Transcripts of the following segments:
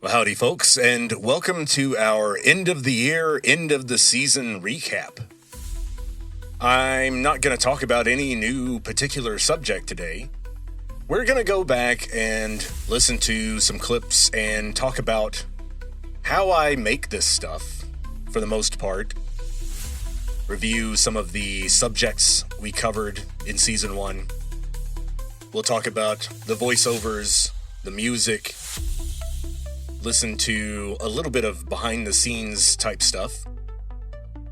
Well, howdy, folks, and welcome to our end of the year, end of the season recap. I'm not going to talk about any new particular subject today. We're going to go back and listen to some clips and talk about how I make this stuff, for the most part. Review some of the subjects we covered in Season 1. We'll talk about the voiceovers, the music, listen to a little bit of behind-the-scenes type stuff.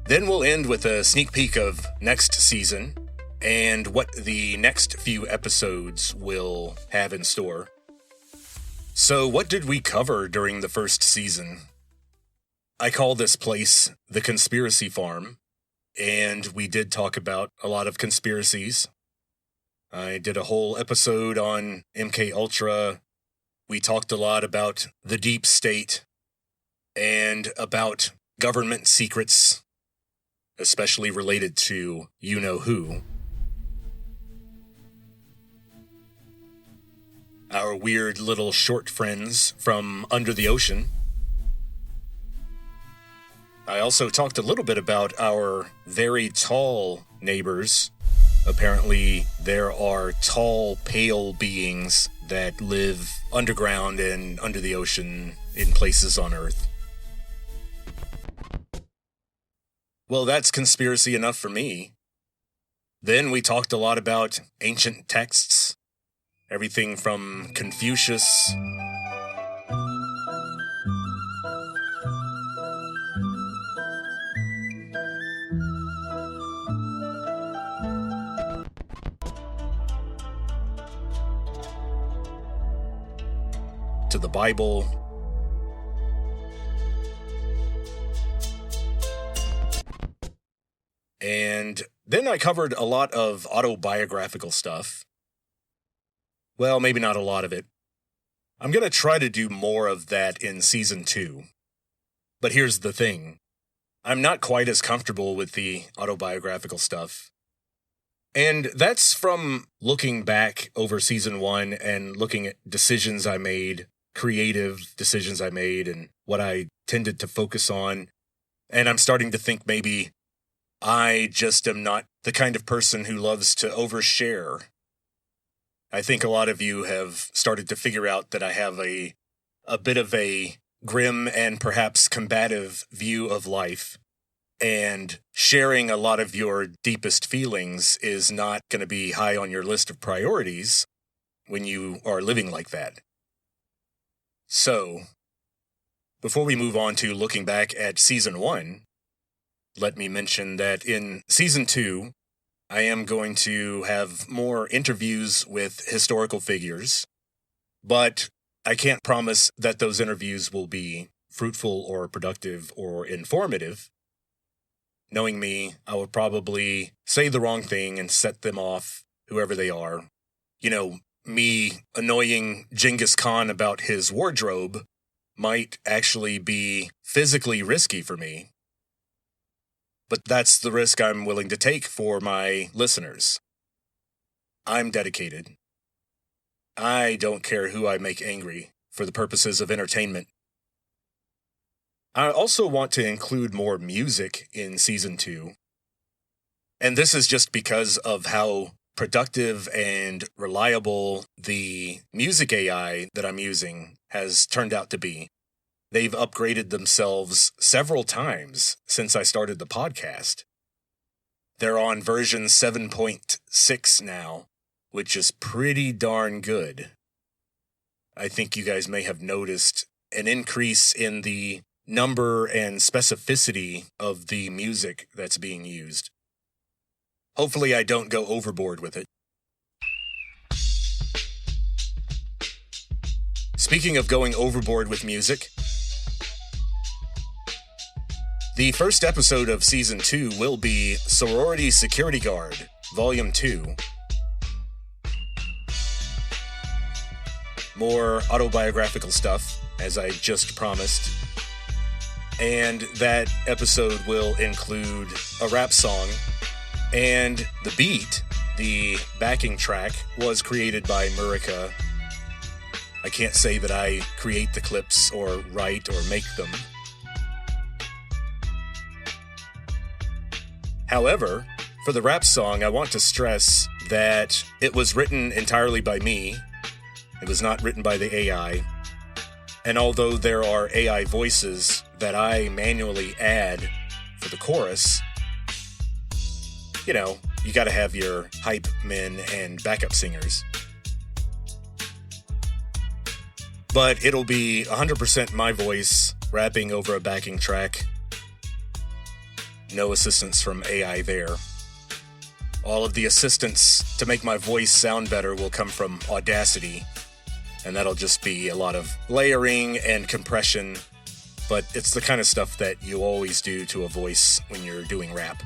Then we'll end with a sneak peek of next season and what the next few episodes will have in store. So what did we cover during the first season? I call this place the Conspiracy Farm, and we did talk about a lot of conspiracies. I did a whole episode on MK Ultra. We talked a lot about the deep state and about government secrets, especially related to you-know-who. Our weird little short friends from under the ocean. I also talked a little bit about our very tall neighbors. Apparently, there are tall, pale beings that live underground and under the ocean in places on Earth. Well, that's conspiracy enough for me. Then we talked a lot about ancient texts, everything from Confucius to the Bible, and then I covered a lot of autobiographical stuff. Well, maybe not a lot of it. I'm going to try to do more of that in Season 2. But here's the thing. I'm not quite as comfortable with the autobiographical stuff. And that's from looking back over Season 1 and looking at decisions I made, creative decisions I made, and what I tended to focus on. And I'm starting to think maybe I just am not the kind of person who loves to overshare. I think a lot of you have started to figure out that I have a bit of a grim and perhaps combative view of life. And sharing a lot of your deepest feelings is not going to be high on your list of priorities when you are living like that. So, before we move on to looking back at Season 1, let me mention that in Season 2, I am going to have more interviews with historical figures, but I can't promise that those interviews will be fruitful or productive or informative. Knowing me, I would probably say the wrong thing and set them off, whoever they are. You know, me annoying Genghis Khan about his wardrobe might actually be physically risky for me. But that's the risk I'm willing to take for my listeners. I'm dedicated. I don't care who I make angry for the purposes of entertainment. I also want to include more music in Season 2. And this is just because of how productive and reliable the music AI that I'm using has turned out to be. They've upgraded themselves several times since I started the podcast. They're on version 7.6 now, which is pretty darn good. I think you guys may have noticed an increase in the number and specificity of the music that's being used. Hopefully I don't go overboard with it. Speaking of going overboard with music, the first episode of Season 2 will be Sorority Security Guard, Volume 2. More autobiographical stuff, as I just promised. And that episode will include a rap song, and the beat, the backing track, was created by Murica. I can't say that I create the clips or write or make them. However, for the rap song, I want to stress that it was written entirely by me. It was not written by the AI. And although there are AI voices that I manually add for the chorus, you know, you gotta have your hype men and backup singers. But it'll be 100% my voice rapping over a backing track. No assistance from AI there. All of the assistance to make my voice sound better will come from Audacity, and that'll just be a lot of layering and compression, but it's the kind of stuff that you always do to a voice when you're doing rap.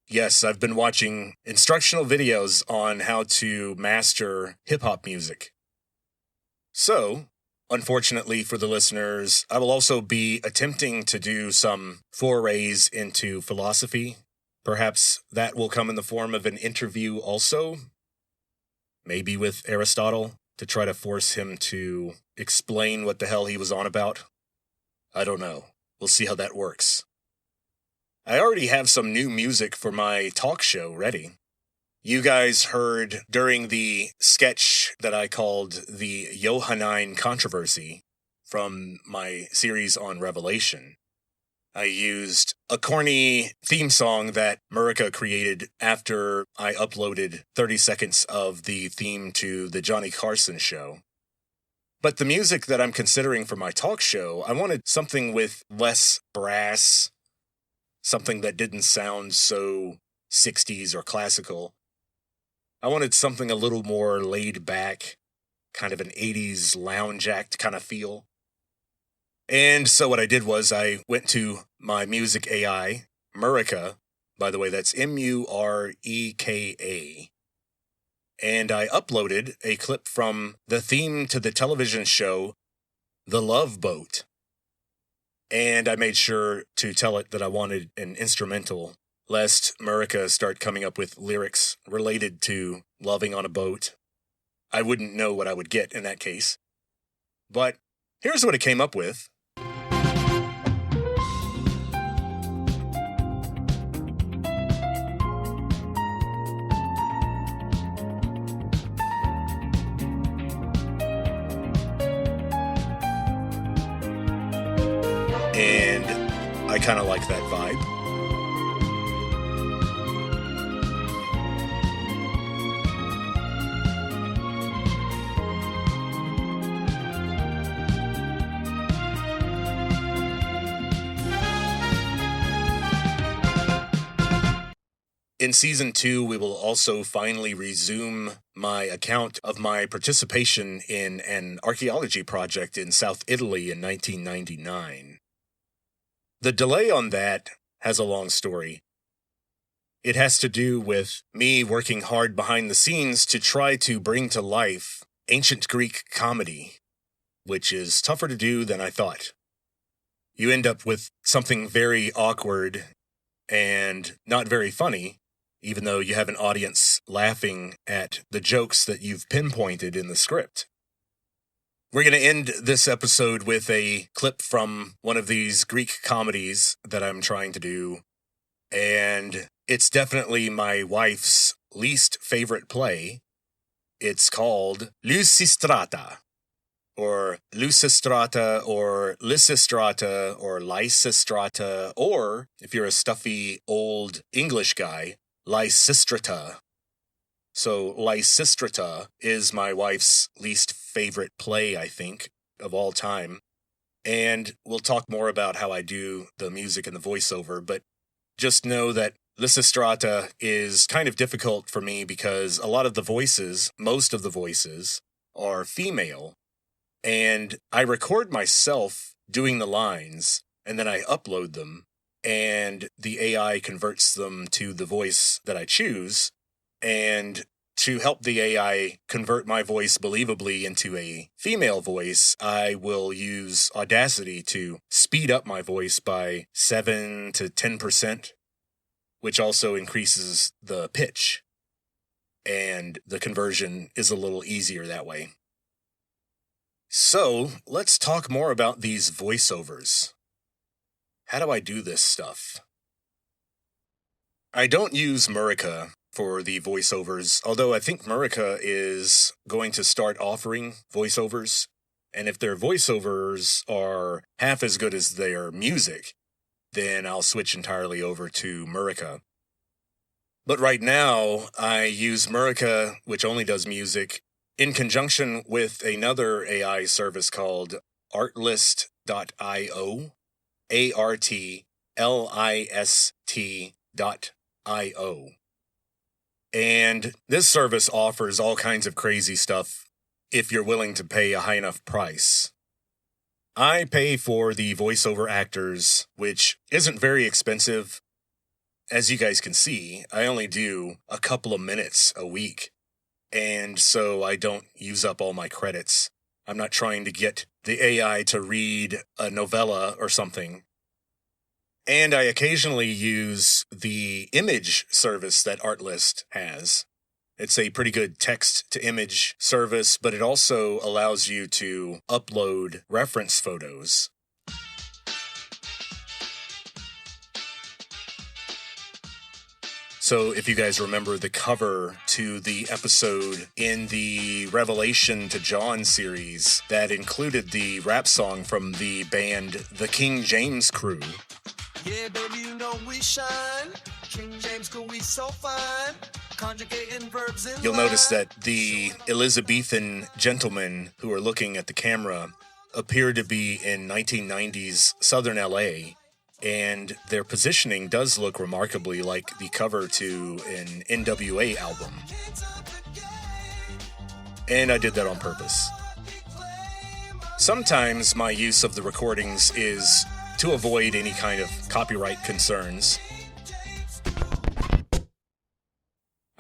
Yes, I've been watching instructional videos on how to master hip-hop music. So, unfortunately for the listeners, I will also be attempting to do some forays into philosophy. Perhaps that will come in the form of an interview also, maybe with Aristotle, to try to force him to explain what the hell he was on about. I don't know. We'll see how that works. I already have some new music for my talk show ready. You guys heard during the sketch that I called the Johannine Controversy from my series on Revelation. I used a corny theme song that Murica created after I uploaded 30 seconds of the theme to the Johnny Carson show. But the music that I'm considering for my talk show, I wanted something with less brass, something that didn't sound so 60s or classical. I wanted something a little more laid back, kind of an 80s lounge act kind of feel. And so what I did was I went to my music AI, Murica, by the way, that's Mureka, and I uploaded a clip from the theme to the television show, The Love Boat. And I made sure to tell it that I wanted an instrumental, lest Murica start coming up with lyrics related to loving on a boat. I wouldn't know what I would get in that case. But here's what it came up with. And I kind of like that vibe. In Season 2, we will also finally resume my account of my participation in an archaeology project in South Italy in 1999. The delay on that has a long story. It has to do with me working hard behind the scenes to try to bring to life ancient Greek comedy, which is tougher to do than I thought. You end up with something very awkward and not very funny, even though you have an audience laughing at the jokes that you've pinpointed in the script. We're going to end this episode with a clip from one of these Greek comedies that I'm trying to do, and it's definitely my wife's least favorite play. It's called Lysistrata, or Lysistrata, or Lysistrata, or Lysistrata, or, if you're a stuffy old English guy, Lysistrata. So Lysistrata is my wife's least favorite play, I think, of all time. And we'll talk more about how I do the music and the voiceover, but just know that Lysistrata is kind of difficult for me because a lot of the voices, most of the voices, are female. And I record myself doing the lines, and then I upload them, and the AI converts them to the voice that I choose. And to help the AI convert my voice believably into a female voice, I will use Audacity to speed up my voice by 7 to 10%, which also increases the pitch. and the conversion is a little easier that way. So, let's talk more about these voiceovers. How do I do this stuff? I don't use Murica for the voiceovers, although I think Murica is going to start offering voiceovers. And if their voiceovers are half as good as their music, then I'll switch entirely over to Murica. But right now, I use Murica, which only does music, in conjunction with another AI service called artlist.io, artlist.io. And this service offers all kinds of crazy stuff if you're willing to pay a high enough price. I pay for the voiceover actors, which isn't very expensive. As you guys can see, I only do a couple of minutes a week, and so I don't use up all my credits. I'm not trying to get the AI to read a novella or something. And I occasionally use the image service that Artlist has. It's a pretty good text-to-image service, but it also allows you to upload reference photos. So if you guys remember the cover to the episode in the Revelation to John series that included the rap song from the band The King James Crew. Yeah, baby, you know we shine. King James Crew, we so fine. Conjugating verbs in You'll notice that the Elizabethan gentlemen who are looking at the camera appear to be in 1990s Southern LA. And their positioning does look remarkably like the cover to an NWA album. And I did that on purpose. Sometimes my use of the recordings is to avoid any kind of copyright concerns.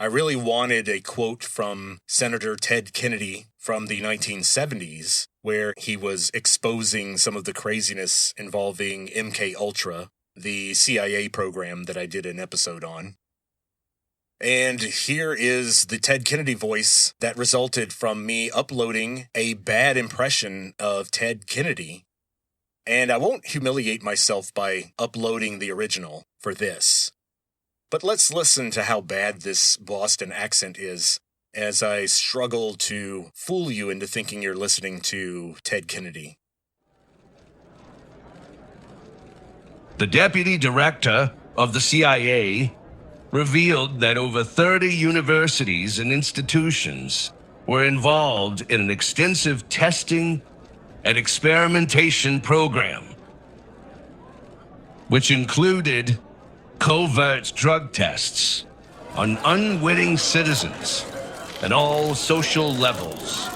I really wanted a quote from Senator Ted Kennedy from the 1970s, where he was exposing some of the craziness involving MK Ultra, the CIA program that I did an episode on. And here is the Ted Kennedy voice that resulted from me uploading a bad impression of Ted Kennedy. And I won't humiliate myself by uploading the original for this. But let's listen to how bad this Boston accent is as I struggle to fool you into thinking you're listening to Ted Kennedy. The deputy director of the CIA revealed that over 30 universities and institutions were involved in an extensive testing and experimentation program, which included covert drug tests on unwitting citizens at all social levels.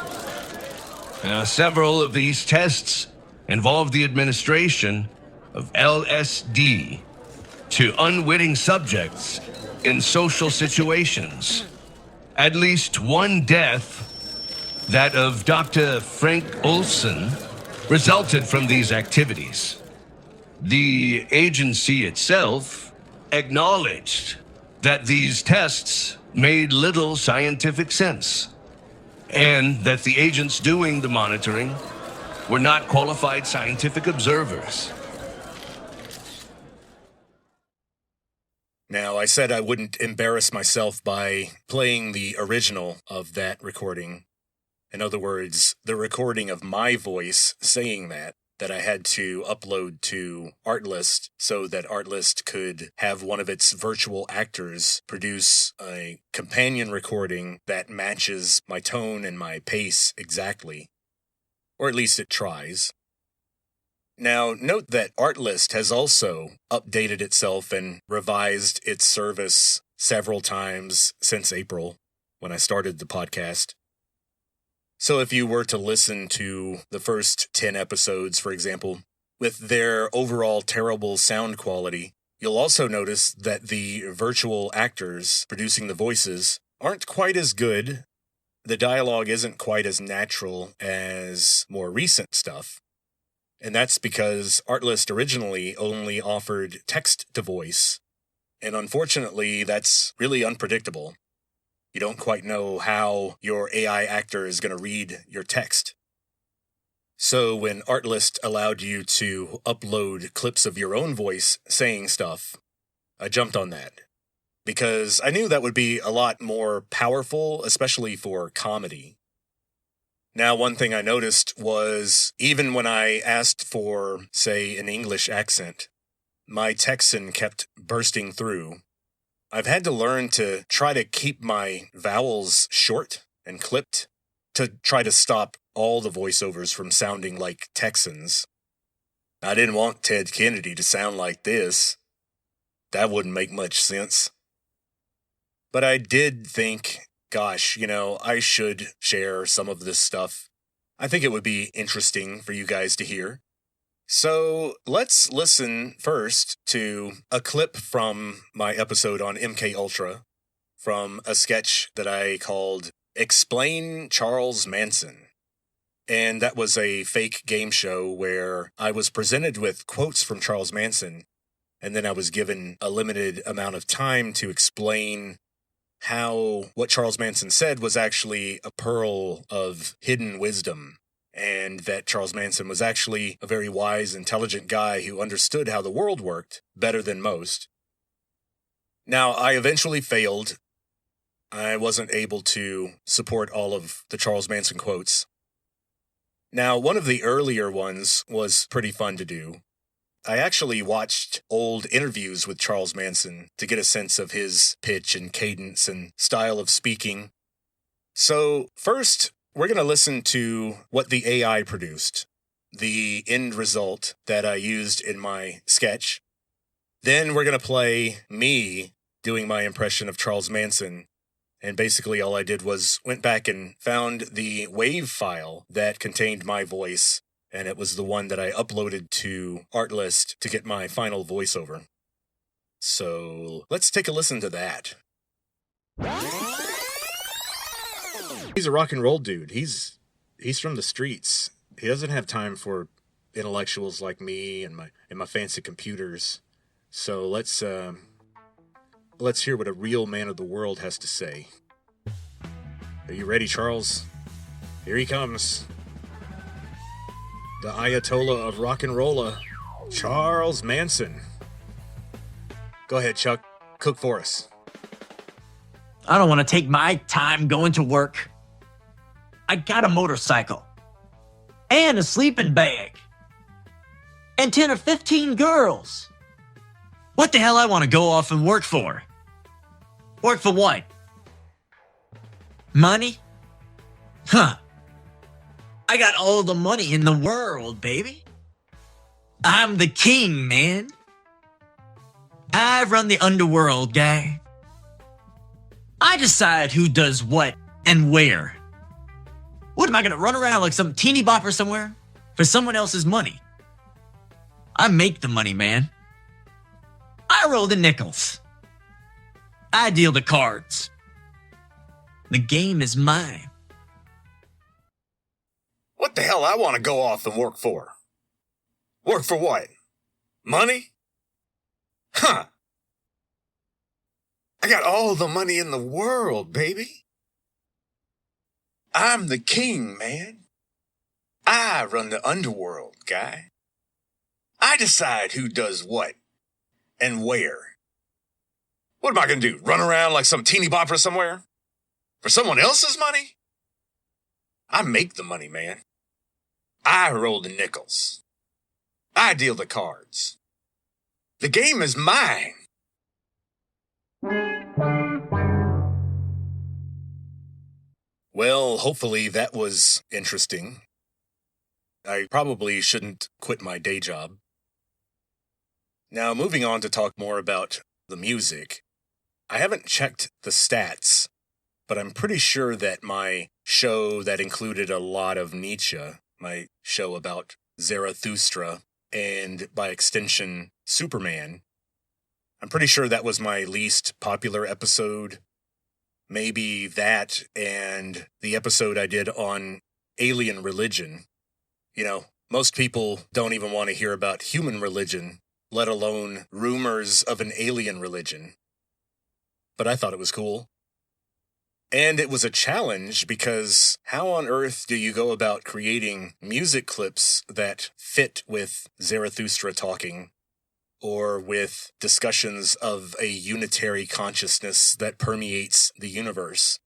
Now, several of these tests involved the administration of LSD to unwitting subjects in social situations. At least one death, that of Dr. Frank Olson, resulted from these activities. The agency itself acknowledged that these tests made little scientific sense, and that the agents doing the monitoring were not qualified scientific observers. Now, I said I wouldn't embarrass myself by playing the original of that recording. In other words, the recording of my voice saying that I had to upload to Artlist so that Artlist could have one of its virtual actors produce a companion recording that matches my tone and my pace exactly. Or at least it tries. Now, note that Artlist has also updated itself and revised its service several times since April, when I started the podcast. So if you were to listen to the first 10 episodes, for example, with their overall terrible sound quality, you'll also notice that the virtual actors producing the voices aren't quite as good. The dialogue isn't quite as natural as more recent stuff. And that's because Artlist originally only offered text to voice. And unfortunately, that's really unpredictable. You don't quite know how your AI actor is going to read your text. So when Artlist allowed you to upload clips of your own voice saying stuff, I jumped on that. Because I knew that would be a lot more powerful, especially for comedy. Now, one thing I noticed was even when I asked for, say, an English accent, my Texan kept bursting through. I've had to learn to try to keep my vowels short and clipped to try to stop all the voiceovers from sounding like Texans. I didn't want Ted Kennedy to sound like this. That wouldn't make much sense. But I did think, gosh, I should share some of this stuff. I think it would be interesting for you guys to hear. So let's listen first to a clip from my episode on MK Ultra from a sketch that I called Explain Charles Manson. And that was a fake game show where I was presented with quotes from Charles Manson, and then I was given a limited amount of time to explain how what Charles Manson said was actually a pearl of hidden wisdom, and that Charles Manson was actually a very wise, intelligent guy who understood how the world worked better than most. Now, I eventually failed. I wasn't able to support all of the Charles Manson quotes. Now, one of the earlier ones was pretty fun to do. I actually watched old interviews with Charles Manson to get a sense of his pitch and cadence and style of speaking. So first, we're going to listen to what the AI produced, the end result that I used in my sketch. Then we're going to play me doing my impression of Charles Manson. And basically all I did was went back and found the WAV file that contained my voice, and it was the one that I uploaded to Artlist to get my final voiceover. So let's take a listen to that. He's a rock and roll dude. He's from the streets. He doesn't have time for intellectuals like me and my fancy computers. So let's hear what a real man of the world has to say. Are you ready, Charles? Here he comes. The Ayatollah of rock and rolla, Charles Manson. Go ahead, Chuck. Cook for us. I don't want to take my time going to work. I got a motorcycle. And a sleeping bag. And 10 or 15 girls. What the hell I want to go off and work for? Work for what? Money? Huh. I got all the money in the world, baby. I'm the king, man. I run the underworld, guy. I decide who does what and where. What, am I gonna run around like some teeny bopper somewhere for someone else's money? I make the money, man. I roll the nickels. I deal the cards. The game is mine. What the hell I want to go off and work for? Work for what? Money? Huh. I got all the money in the world, baby. I'm the king, man. I run the underworld, guy. I decide who does what and where. What am I going to do? Run around like some teeny bopper somewhere? For someone else's money? I make the money, man. I roll the nickels. I deal the cards. The game is mine. Well, hopefully that was interesting. I probably shouldn't quit my day job. Now, moving on to talk more about the music. I haven't checked the stats, but I'm pretty sure that my show that included a lot of Nietzsche, my show about Zarathustra, and by extension, Superman, I'm pretty sure that was my least popular episode. Maybe that and the episode I did on alien religion. Most people don't even want to hear about human religion, let alone rumors of an alien religion. But I thought it was cool. And it was a challenge because how on earth do you go about creating music clips that fit with Zarathustra talking or with discussions of a unitary consciousness that permeates the universe?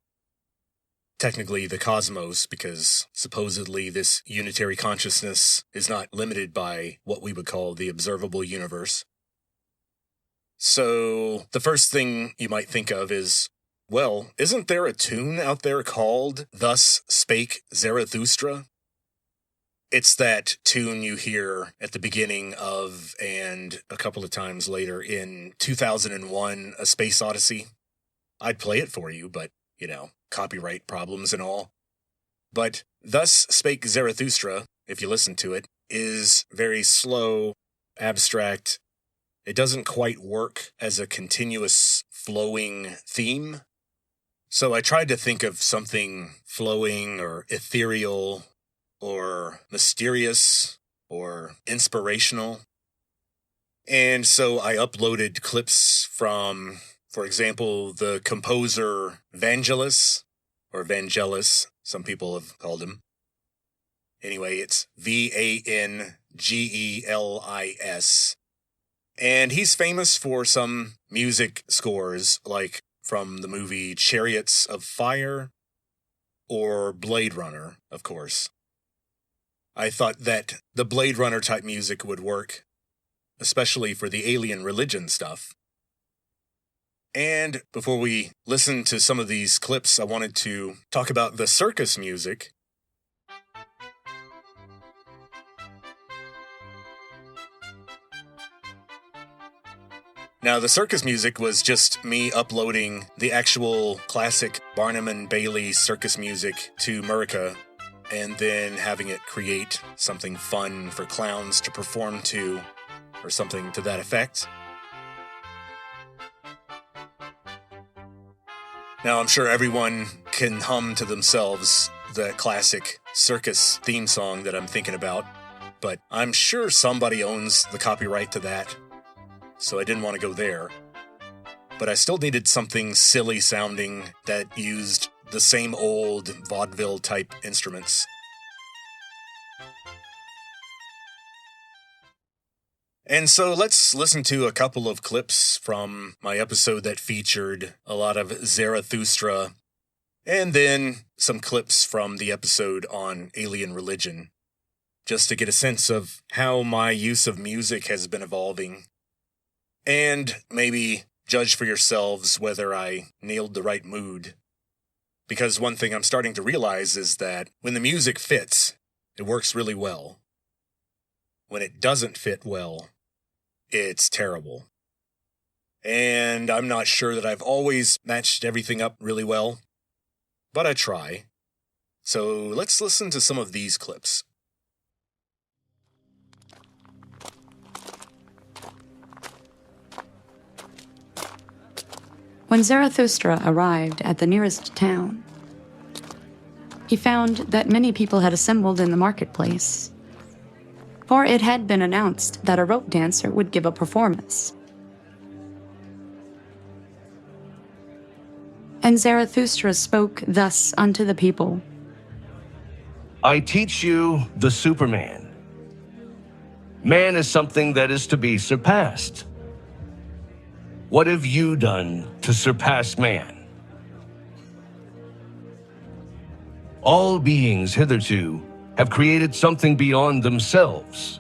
Technically the cosmos, because supposedly this unitary consciousness is not limited by what we would call the observable universe. So the first thing you might think of is, well, isn't there a tune out there called Thus Spake Zarathustra? It's that tune you hear at the beginning of, and a couple of times later in 2001, A Space Odyssey. I'd play it for you, but, copyright problems and all. But Thus Spake Zarathustra, if you listen to it, is very slow, abstract. It doesn't quite work as a continuous flowing theme. So I tried to think of something flowing or ethereal or mysterious or inspirational. And so I uploaded clips from, for example, the composer Vangelis, or Vangelis, some people have called him. Anyway, it's Vangelis. And he's famous for some music scores, like from the movie Chariots of Fire or Blade Runner, of course. I thought that the Blade Runner type music would work, especially for the alien religion stuff. And before we listen to some of these clips, I wanted to talk about the circus music. Now, the circus music was just me uploading the actual classic Barnum and Bailey circus music to Murica, and then having it create something fun for clowns to perform to, or something to that effect. Now, I'm sure everyone can hum to themselves the classic circus theme song that I'm thinking about, but I'm sure somebody owns the copyright to that, so I didn't want to go there. But I still needed something silly sounding that used the same old vaudeville type instruments. And so let's listen to a couple of clips from my episode that featured a lot of Zarathustra, and then some clips from the episode on alien religion, just to get a sense of how my use of music has been evolving. And maybe judge for yourselves whether I nailed the right mood. Because one thing I'm starting to realize is that when the music fits, it works really well. When it doesn't fit well, it's terrible. And I'm not sure that I've always matched everything up really well, but I try. So let's listen to some of these clips. When Zarathustra arrived at the nearest town, he found that many people had assembled in the marketplace, for it had been announced that a rope dancer would give a performance. And Zarathustra spoke thus unto the people. I teach you the Superman. Man is something that is to be surpassed. What have you done to surpass man? All beings hitherto have created something beyond themselves.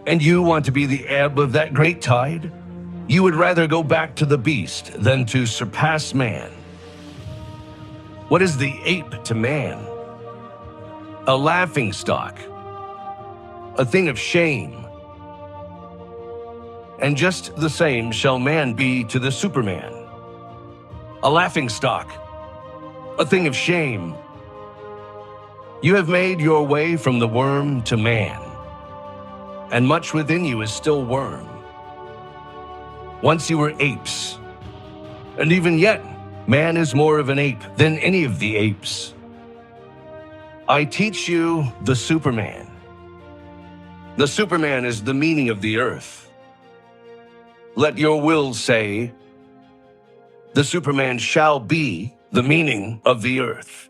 And you want to be the ebb of that great tide? You would rather go back to the beast than to surpass man. What is the ape to man? A laughingstock, a thing of shame. And just the same shall man be to the Superman. A laughingstock, a thing of shame. You have made your way from the worm to man, and much within you is still worm. Once you were apes, and even yet, man is more of an ape than any of the apes. I teach you the Superman. The Superman is the meaning of the earth. Let your will say, the Superman shall be the meaning of the earth.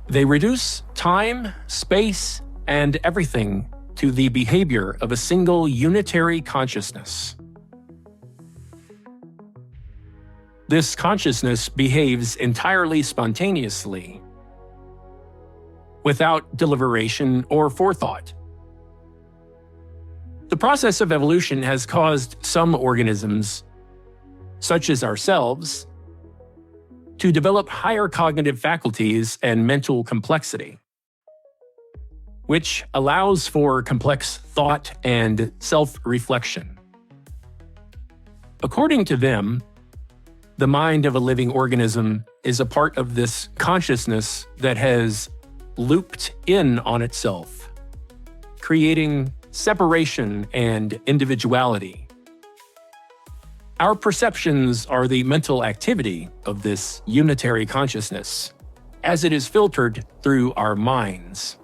They reduce time, space, and everything to the behavior of a single unitary consciousness. This consciousness behaves entirely spontaneously, without deliberation or forethought. The process of evolution has caused some organisms, such as ourselves, to develop higher cognitive faculties and mental complexity, which allows for complex thought and self-reflection. According to them, the mind of a living organism is a part of this consciousness that has looped in on itself, creating separation and individuality. Our perceptions are the mental activity of this unitary consciousness, as it is filtered through our minds,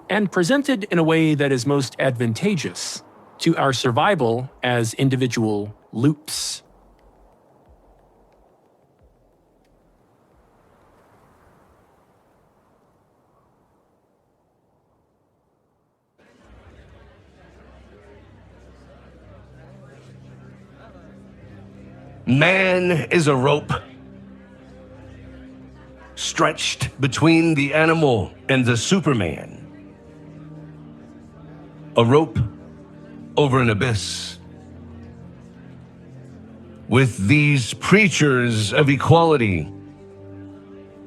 and presented in a way that is most advantageous to our survival as individual loops. Man is a rope stretched between the animal and the Superman. A rope over an abyss. With these preachers of equality,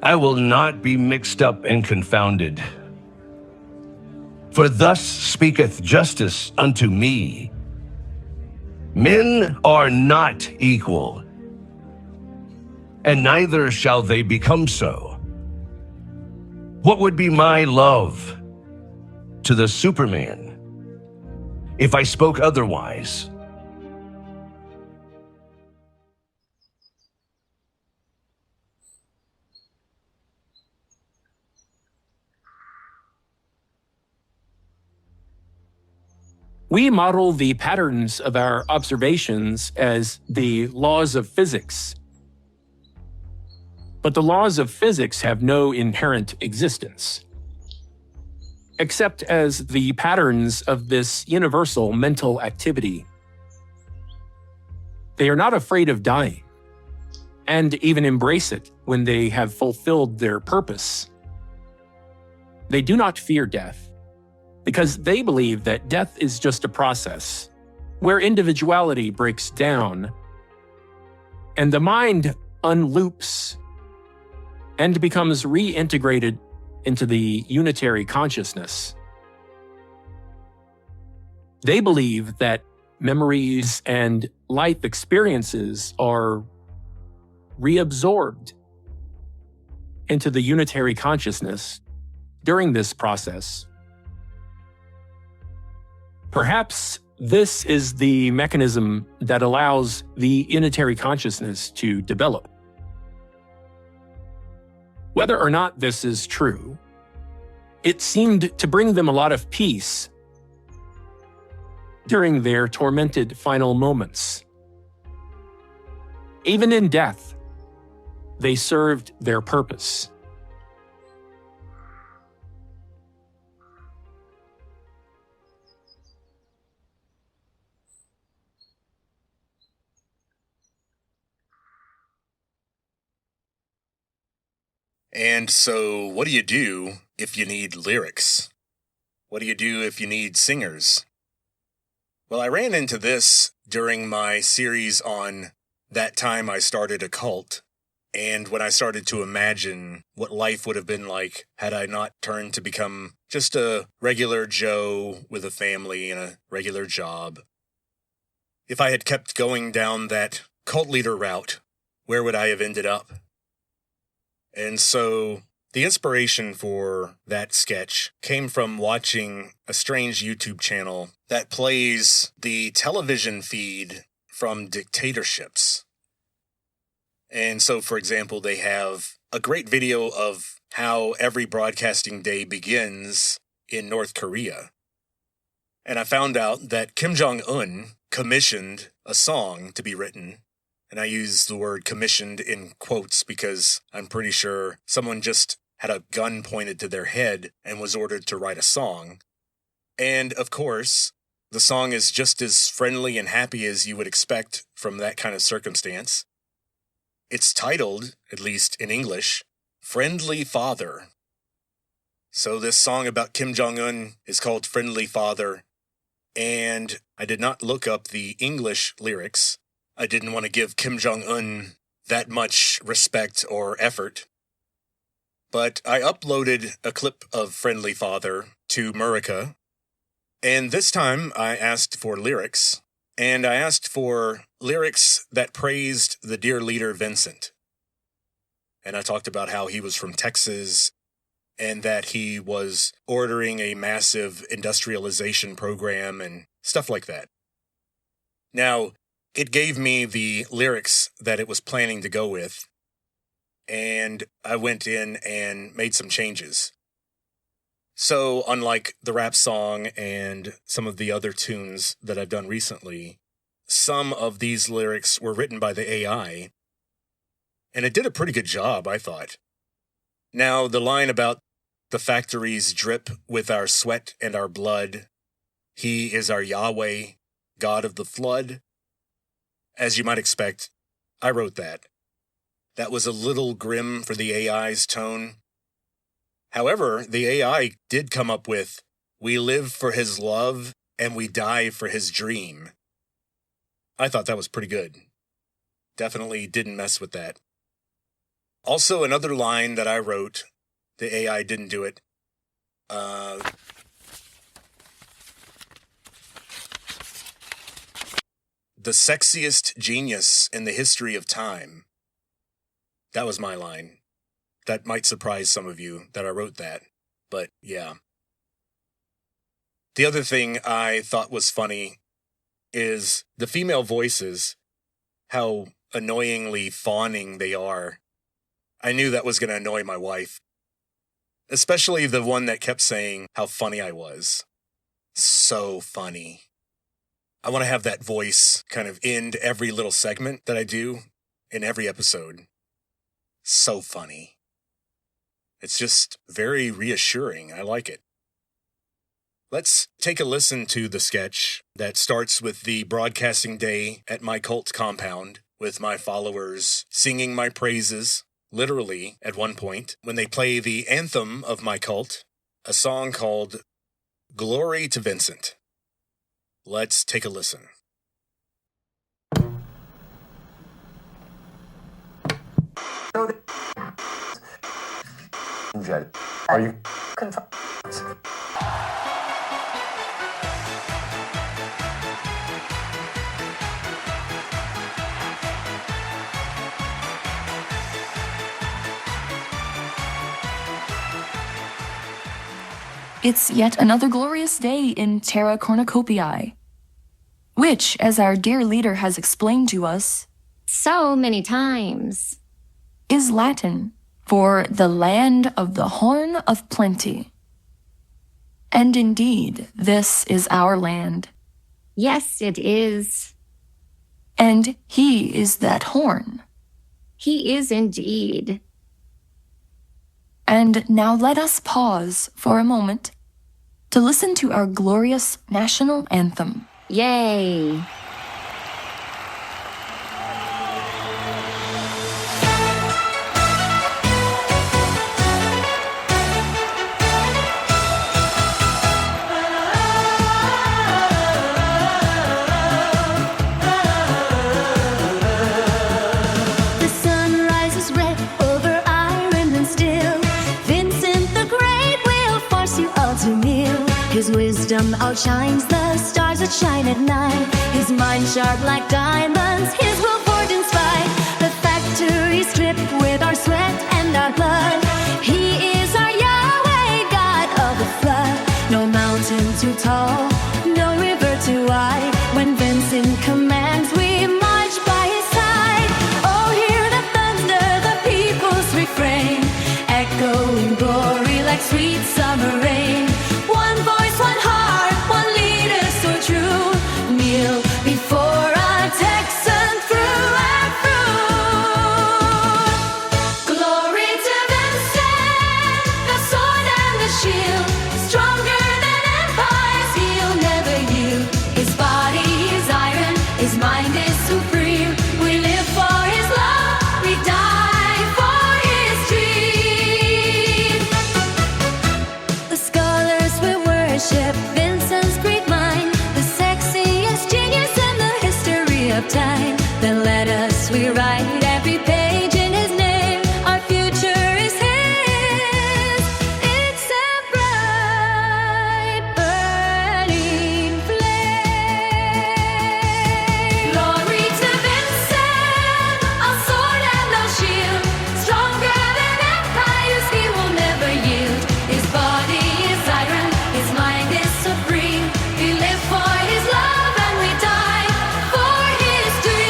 I will not be mixed up and confounded. For thus speaketh justice unto me. Men are not equal, and neither shall they become so. What would be my love to the Superman if I spoke otherwise? We model the patterns of our observations as the laws of physics. But the laws of physics have no inherent existence, except as the patterns of this universal mental activity. They are not afraid of dying, and even embrace it when they have fulfilled their purpose. They do not fear death, because they believe that death is just a process where individuality breaks down and the mind unloops and becomes reintegrated into the unitary consciousness. They believe that memories and life experiences are reabsorbed into the unitary consciousness during this process. Perhaps this is the mechanism that allows the unitary consciousness to develop. Whether or not this is true, it seemed to bring them a lot of peace during their tormented final moments. Even in death, they served their purpose. And so, what do you do if you need lyrics? What do you do if you need singers? Well, I ran into this during my series on that time I started a cult, and when I started to imagine what life would have been like had I not turned to become just a regular Joe with a family and a regular job. If I had kept going down that cult leader route, where would I have ended up? And so The inspiration for that sketch came from watching a strange YouTube channel that plays the television feed from dictatorships. And so, for example, they have a great video of how every broadcasting day begins in North Korea. And I found out that Kim Jong-un commissioned a song to be written. And I use the word commissioned in quotes because I'm pretty sure someone just had a gun pointed to their head and was ordered to write a song. And of course, the song is just as friendly and happy as you would expect from that kind of circumstance. It's titled, at least in English, Friendly Father. So this song about Kim Jong-un is called Friendly Father, and I did not look up the English lyrics. I didn't want to give Kim Jong-un that much respect or effort. But I uploaded a clip of Friendly Father to Murica, and this time I asked for lyrics, and I asked for lyrics that praised the dear leader Vincent. And I talked about how he was from Texas and that he was ordering a massive industrialization program and stuff like that. Now, it gave me the lyrics that it was planning to go with, and I went in and made some changes. So, unlike the rap song and some of the other tunes that I've done recently, some of these lyrics were written by the AI, and it did a pretty good job, I thought. Now, the line about the factories drip with our sweat and our blood, He is our Yahweh, God of the flood. As you might expect, I wrote that. That was a little grim for the AI's tone. However, the AI did come up with, we live for his love and we die for his dream. I thought that was pretty good. Definitely didn't mess with that. Also, another line that I wrote, the AI didn't do it. The sexiest genius in the history of time. That was my line. That might surprise some of you that I wrote that, but yeah. The other thing I thought was funny is the female voices, how annoyingly fawning they are. I knew that was going to annoy my wife. Especially the one that kept saying how funny I was. So funny. I want to have that voice kind of end every little segment that I do in every episode. So funny. It's just very reassuring. I like it. Let's take a listen to the sketch that starts with the broadcasting day at my cult compound with my followers singing my praises, literally at one point, when they play the anthem of my cult, a song called Glory to Vincent. Let's take a listen. Are you It's yet another glorious day in Terra Cornucopiae, which, as our dear leader has explained to us, so many times, is Latin for the land of the Horn of Plenty. And indeed, this is our land. Yes, it is. And he is that horn. He is indeed. And now let us pause for a moment to listen to our glorious national anthem. Yay! The sun rises red over iron and steel. Vincent the Great will force you all to kneel. His wisdom outshines the stars that shine at night. His mind sharp like diamonds, his will forge in spite. The factories drip with our sweat and our blood. He is our Yahweh, God of the flood. No mountain too tall, no river too wide. When Vincent commands, we march by his side. Oh, hear the thunder, the people's refrain, echoing glory like sweet summer rain. One voice, one heart, one leader so true. Kneel before our Texan through and through. Glory to Vincent, the sword and the shield. Stronger than empires, he'll never yield. His body is iron, his mind is supreme. We live for his love, we die for his dream. The scholars will worship Vincent's great mind, the sexiest genius in the history of time. Then let us rewrite every page in his name. Our future is his. It's a bright burning flame. Glory to Vincent, our sword and our shield. Stronger than empires, he will never yield. His body is iron, his mind is supreme. We live for his love and we die for his dream.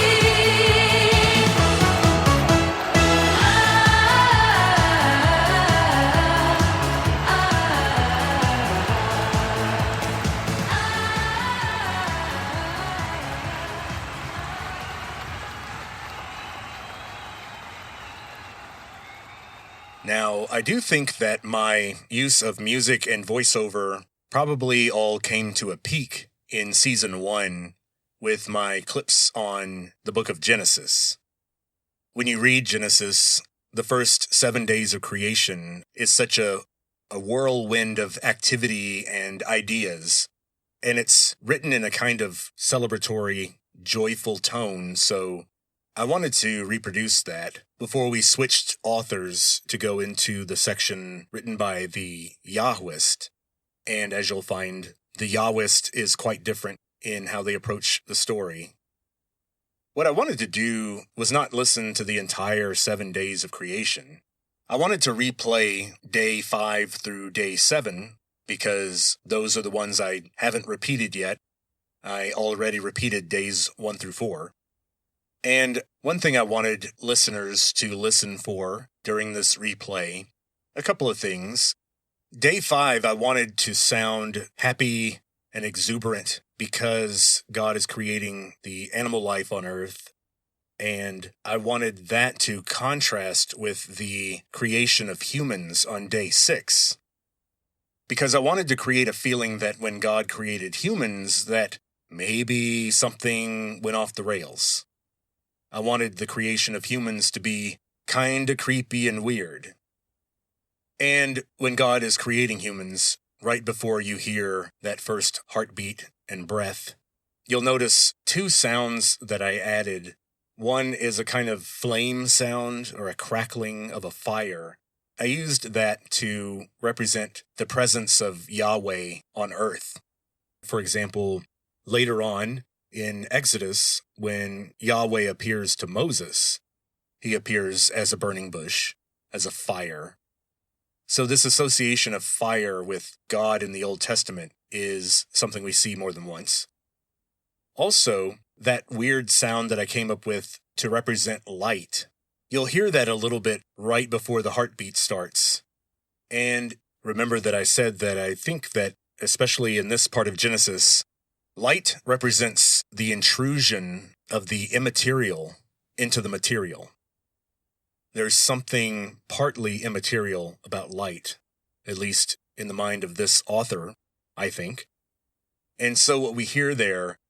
Now, I do think that my use of music and voiceover probably all came to a peak in Season 1 with my clips on the book of Genesis. When you read Genesis, the first 7 days of creation is such a whirlwind of activity and ideas, and it's written in a kind of celebratory, joyful tone, so I wanted to reproduce that before we switched authors to go into the section written by the Yahwist. And as you'll find, the Yahwist is quite different in how they approach the story. What I wanted to do was not listen to the entire 7 days of creation. I wanted to replay day 5 through day 7, because those are the ones I haven't repeated yet. I already repeated days 1 through 4. And one thing I wanted listeners to listen for during this replay, a couple of things. Day 5, I wanted to sound happy and exuberant because God is creating the animal life on earth. And I wanted that to contrast with the creation of humans on day 6. Because I wanted to create a feeling that when God created humans, that maybe something went off the rails. I wanted the creation of humans to be kinda creepy and weird. And when God is creating humans, right before you hear that first heartbeat and breath, you'll notice 2 sounds that I added. One is a kind of flame sound or a crackling of a fire. I used that to represent the presence of Yahweh on earth. For example, later on, in Exodus, when Yahweh appears to Moses, he appears as a burning bush, as a fire. So this association of fire with God in the Old Testament is something we see more than once. Also, that weird sound that I came up with to represent light, you'll hear that a little bit right before the heartbeat starts. And remember that I said that I think that, especially in this part of Genesis, light represents the intrusion of the immaterial into the material. There's something partly immaterial about light, at least in the mind of this author, I think. And so what we hear there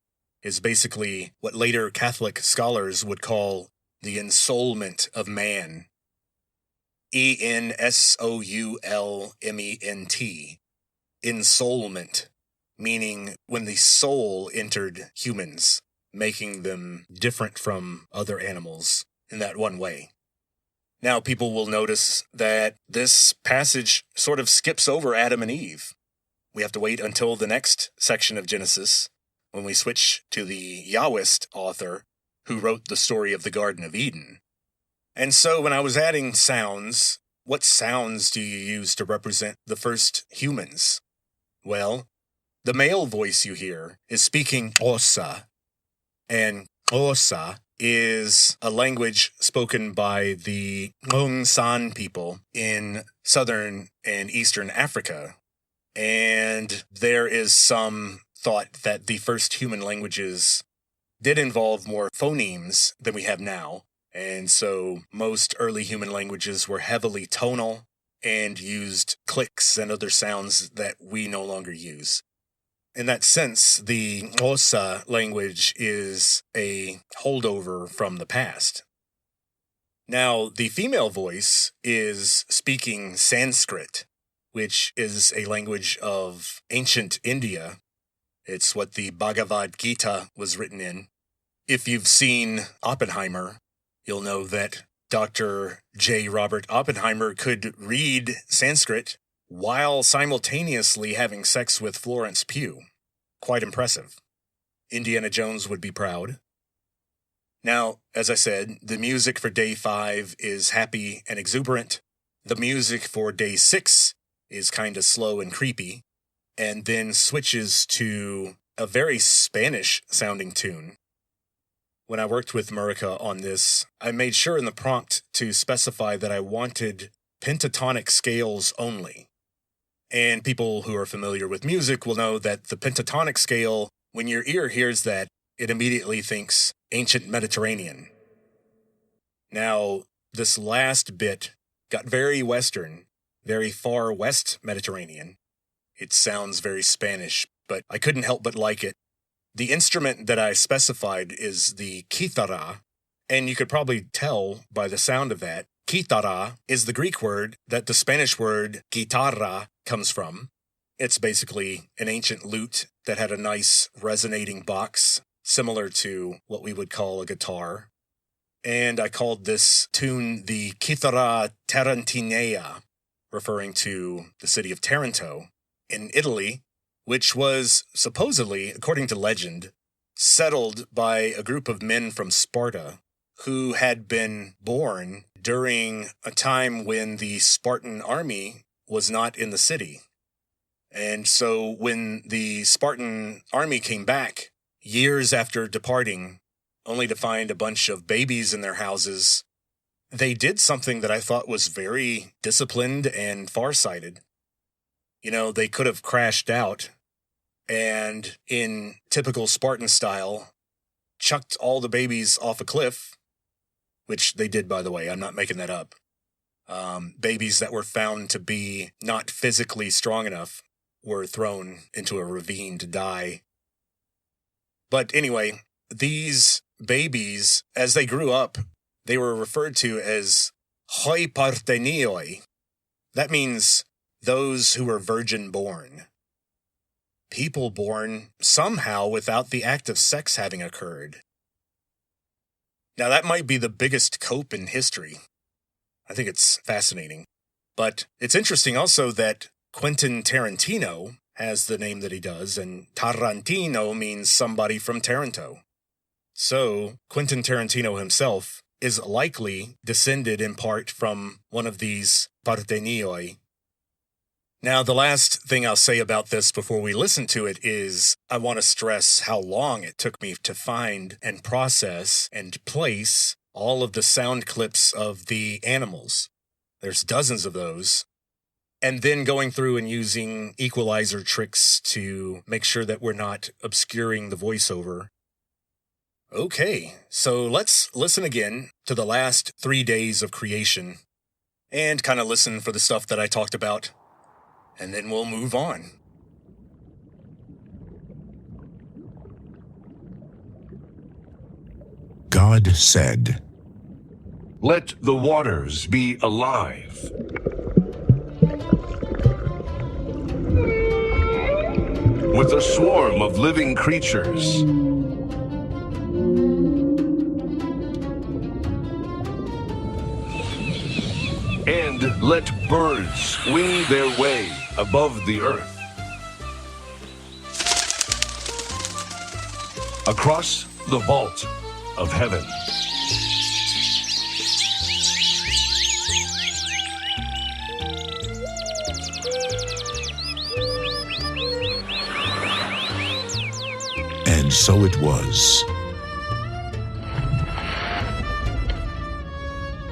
is basically what later Catholic scholars would call the ensoulment of man. ensoulment. Ensoulment, meaning when the soul entered humans, making them different from other animals in that one way. Now, people will notice that this passage sort of skips over Adam and Eve. We have to wait until the next section of Genesis, when we switch to the Yahwist author, who wrote the story of the Garden of Eden. And so when I was adding sounds, what sounds do you use to represent the first humans? Well, the male voice you hear is speaking Xhosa, and Xhosa is a language spoken by the San people in southern and eastern Africa. And there is some thought that the first human languages did involve more phonemes than we have now. And so most early human languages were heavily tonal and used clicks and other sounds that we no longer use. In that sense, the Xhosa language is a holdover from the past. Now, the female voice is speaking Sanskrit, which is a language of ancient India. It's what the Bhagavad Gita was written in. If you've seen Oppenheimer, you'll know that Dr. J. Robert Oppenheimer could read Sanskrit while simultaneously having sex with Florence Pugh. Quite impressive. Indiana Jones would be proud. Now, as I said, the music for day 5 is happy and exuberant. The music for day 6 is kind of slow and creepy, and then switches to a very Spanish-sounding tune. When I worked with Murica on this, I made sure in the prompt to specify that I wanted pentatonic scales only. And people who are familiar with music will know that the pentatonic scale, when your ear hears that, it immediately thinks ancient Mediterranean. Now, this last bit got very Western, very far west Mediterranean. It sounds very Spanish, but I couldn't help but like it. The instrument that I specified is the kithara, and you could probably tell by the sound of that. Kithara is the Greek word that the Spanish word guitarra comes from. It's basically an ancient lute that had a nice resonating box, similar to what we would call a guitar. And I called this tune the Kithara Tarantinea, referring to the city of Taranto in Italy, which was supposedly, according to legend, settled by a group of men from Sparta who had been born during a time when the Spartan army was not in the city. And so when the Spartan army came back, years after departing, only to find a bunch of babies in their houses, they did something that I thought was very disciplined and farsighted. You know, they could have crashed out and, in typical Spartan style, chucked all the babies off a cliff, which they did, by the way. I'm not making that up. Babies that were found to be not physically strong enough were thrown into a ravine to die. But anyway, these babies, as they grew up, they were referred to as hoi partenioi. That means those who were virgin-born. People born somehow without the act of sex having occurred. Now, that might be the biggest cope in history. I think it's fascinating. But it's interesting also that Quentin Tarantino has the name that he does, and Tarantino means somebody from Taranto. So, Quentin Tarantino himself is likely descended in part from one of these partenioi. Now, the last thing I'll say about this before we listen to it is I want to stress how long it took me to find and process and place all of the sound clips of the animals. There's dozens of those. And then going through and using equalizer tricks to make sure that we're not obscuring the voiceover. Okay, so let's listen again to the last 3 days of creation and kind of listen for the stuff that I talked about. And then we'll move on. God said, Let the waters be alive. With a swarm of living creatures. And let birds wing their way above the earth. Across the vault of heaven. so it was.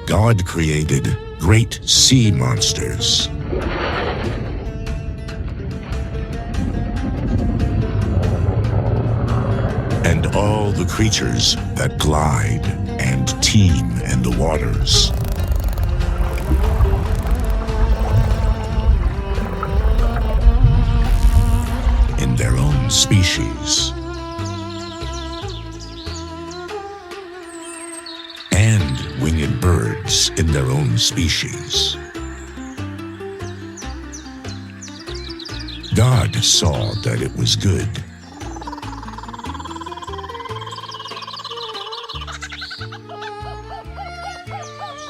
God created great sea monsters. And all the creatures that glide and teem in the waters. In their own species. And winged birds in their own species. God saw that it was good.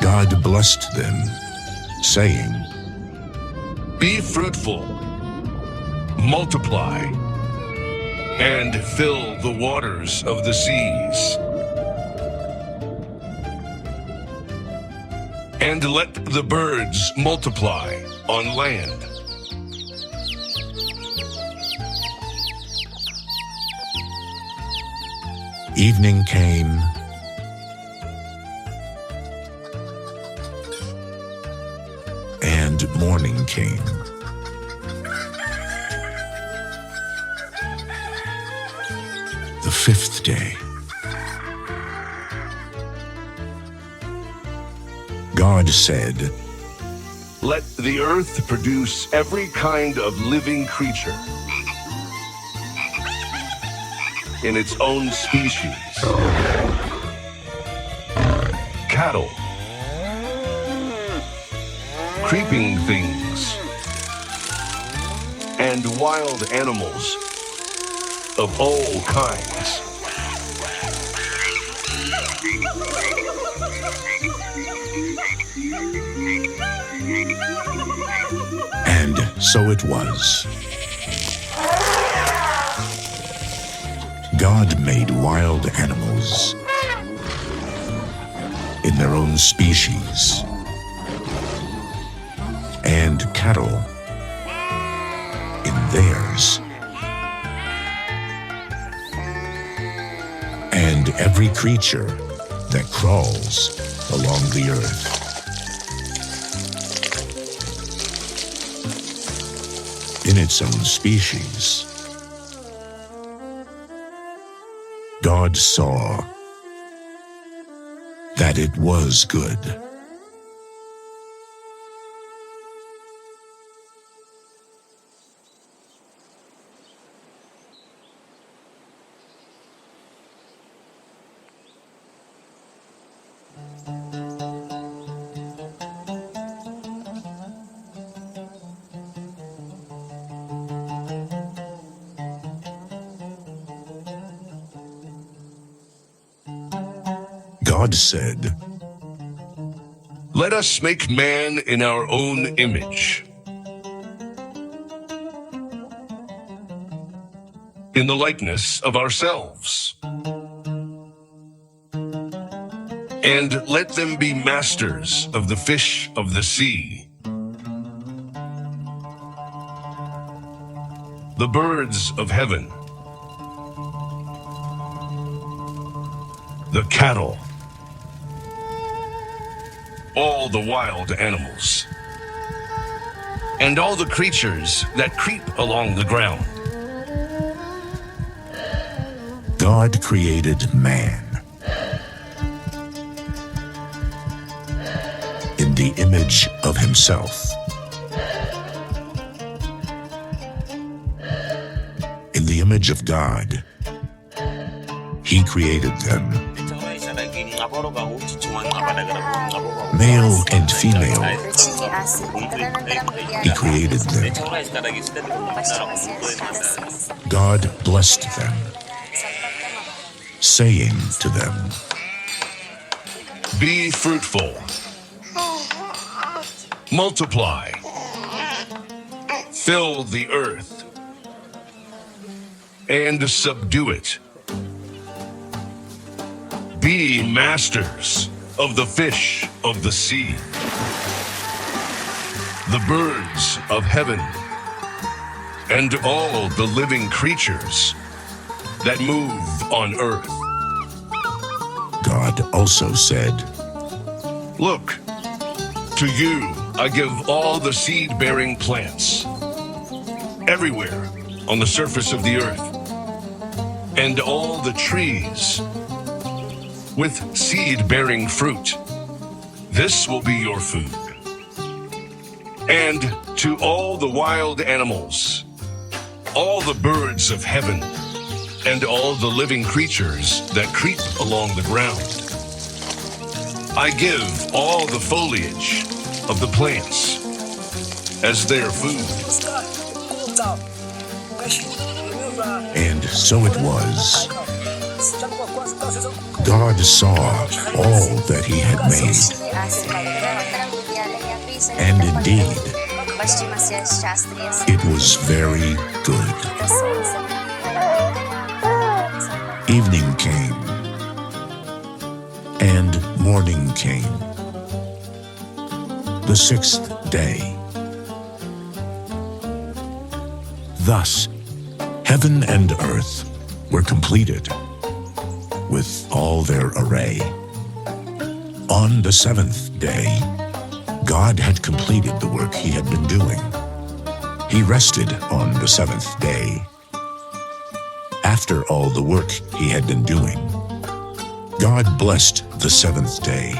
God blessed them, saying, Be fruitful, multiply, and fill the waters of the seas. And let the birds multiply on land. Evening came, and morning came. The fifth day. God said, Let the earth produce every kind of living creature in its own species. Cattle, creeping things, and wild animals of all kinds. And so it was. God made wild animals in their own species, and cattle in theirs, and every creature that crawls along the earth. In its own species. God saw that it was good. God said, Let us make man in our own image, in the likeness of ourselves, and let them be masters of the fish of the sea, the birds of heaven, the cattle, all the wild animals, and all the creatures that creep along the ground. God created man in the image of himself. In the image of God, he created them. Male and female, he created them. God blessed them, saying to them, Be fruitful, multiply, fill the earth, and subdue it. Be masters of the fish of the sea, the birds of heaven, and all the living creatures that move on earth. God also said, Look, to you I give all the seed-bearing plants, everywhere on the surface of the earth, and all the trees with seed-bearing fruit. This will be your food. And to all the wild animals, all the birds of heaven, and all the living creatures that creep along the ground. I give all the foliage of the plants as their food. and so it was. God saw all that he had made, and indeed, it was very good. Evening came, and morning came, the sixth day. Thus, heaven and earth were completed with all their array. On the seventh day, God had completed the work he had been doing. He rested on the seventh day. After all the work he had been doing, God blessed the seventh day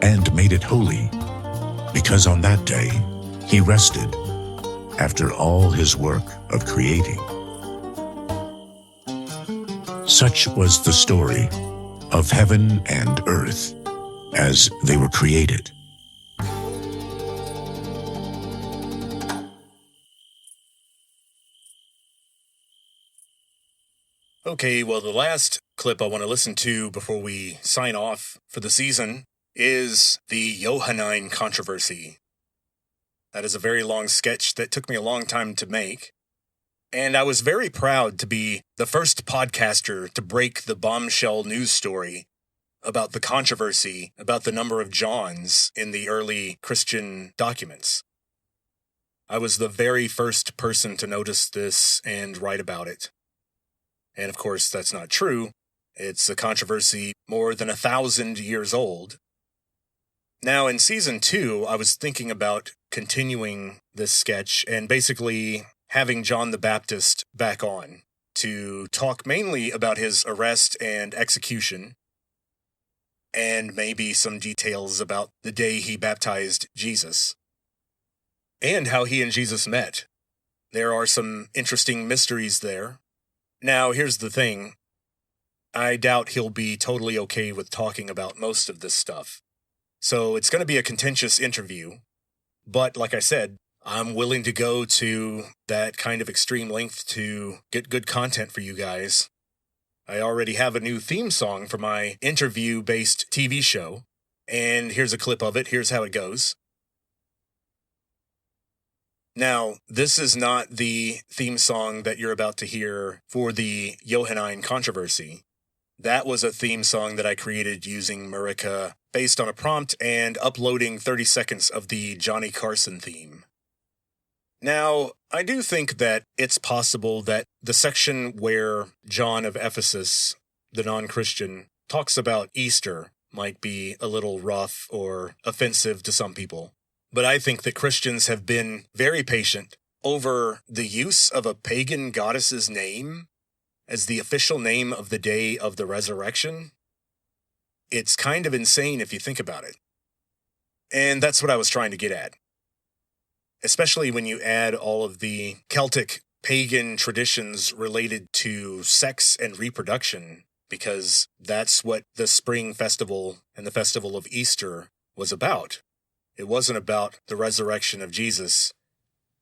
and made it holy, because on that day he rested after all his work of creating. Such was the story of heaven and earth as they were created. Okay, well, the last clip I want to listen to before we sign off for the season is the Johannine controversy. That is a very long sketch that took me a long time to make. And I was very proud to be the first podcaster to break the bombshell news story about the controversy about the number of Johns in the early Christian documents. I was the very first person to notice this and write about it. And of course, that's not true. It's a controversy more than 1,000 years old. Now, in Season 2, I was thinking about continuing this sketch and basically having John the Baptist back on to talk mainly about his arrest and execution, and maybe some details about the day he baptized Jesus, and how he and Jesus met. There are some interesting mysteries there. Now, here's the thing. I doubt he'll be totally okay with talking about most of this stuff. So it's going to be a contentious interview. But like I said, I'm willing to go to that kind of extreme length to get good content for you guys. I already have a new theme song for my interview-based TV show. And here's a clip of it. Here's how it goes. Now, this is not the theme song that you're about to hear for the Johannine controversy. That was a theme song that I created using Murica based on a prompt and uploading 30 seconds of the Johnny Carson theme. Now, I do think that it's possible that the section where John of Ephesus, the non-Christian, talks about Easter might be a little rough or offensive to some people. But I think that Christians have been very patient over the use of a pagan goddess's name as the official name of the day of the resurrection. It's kind of insane if you think about it. And that's what I was trying to get at. Especially when you add all of the Celtic pagan traditions related to sex and reproduction, because that's what the spring festival and the festival of Easter was about. It wasn't about the resurrection of Jesus.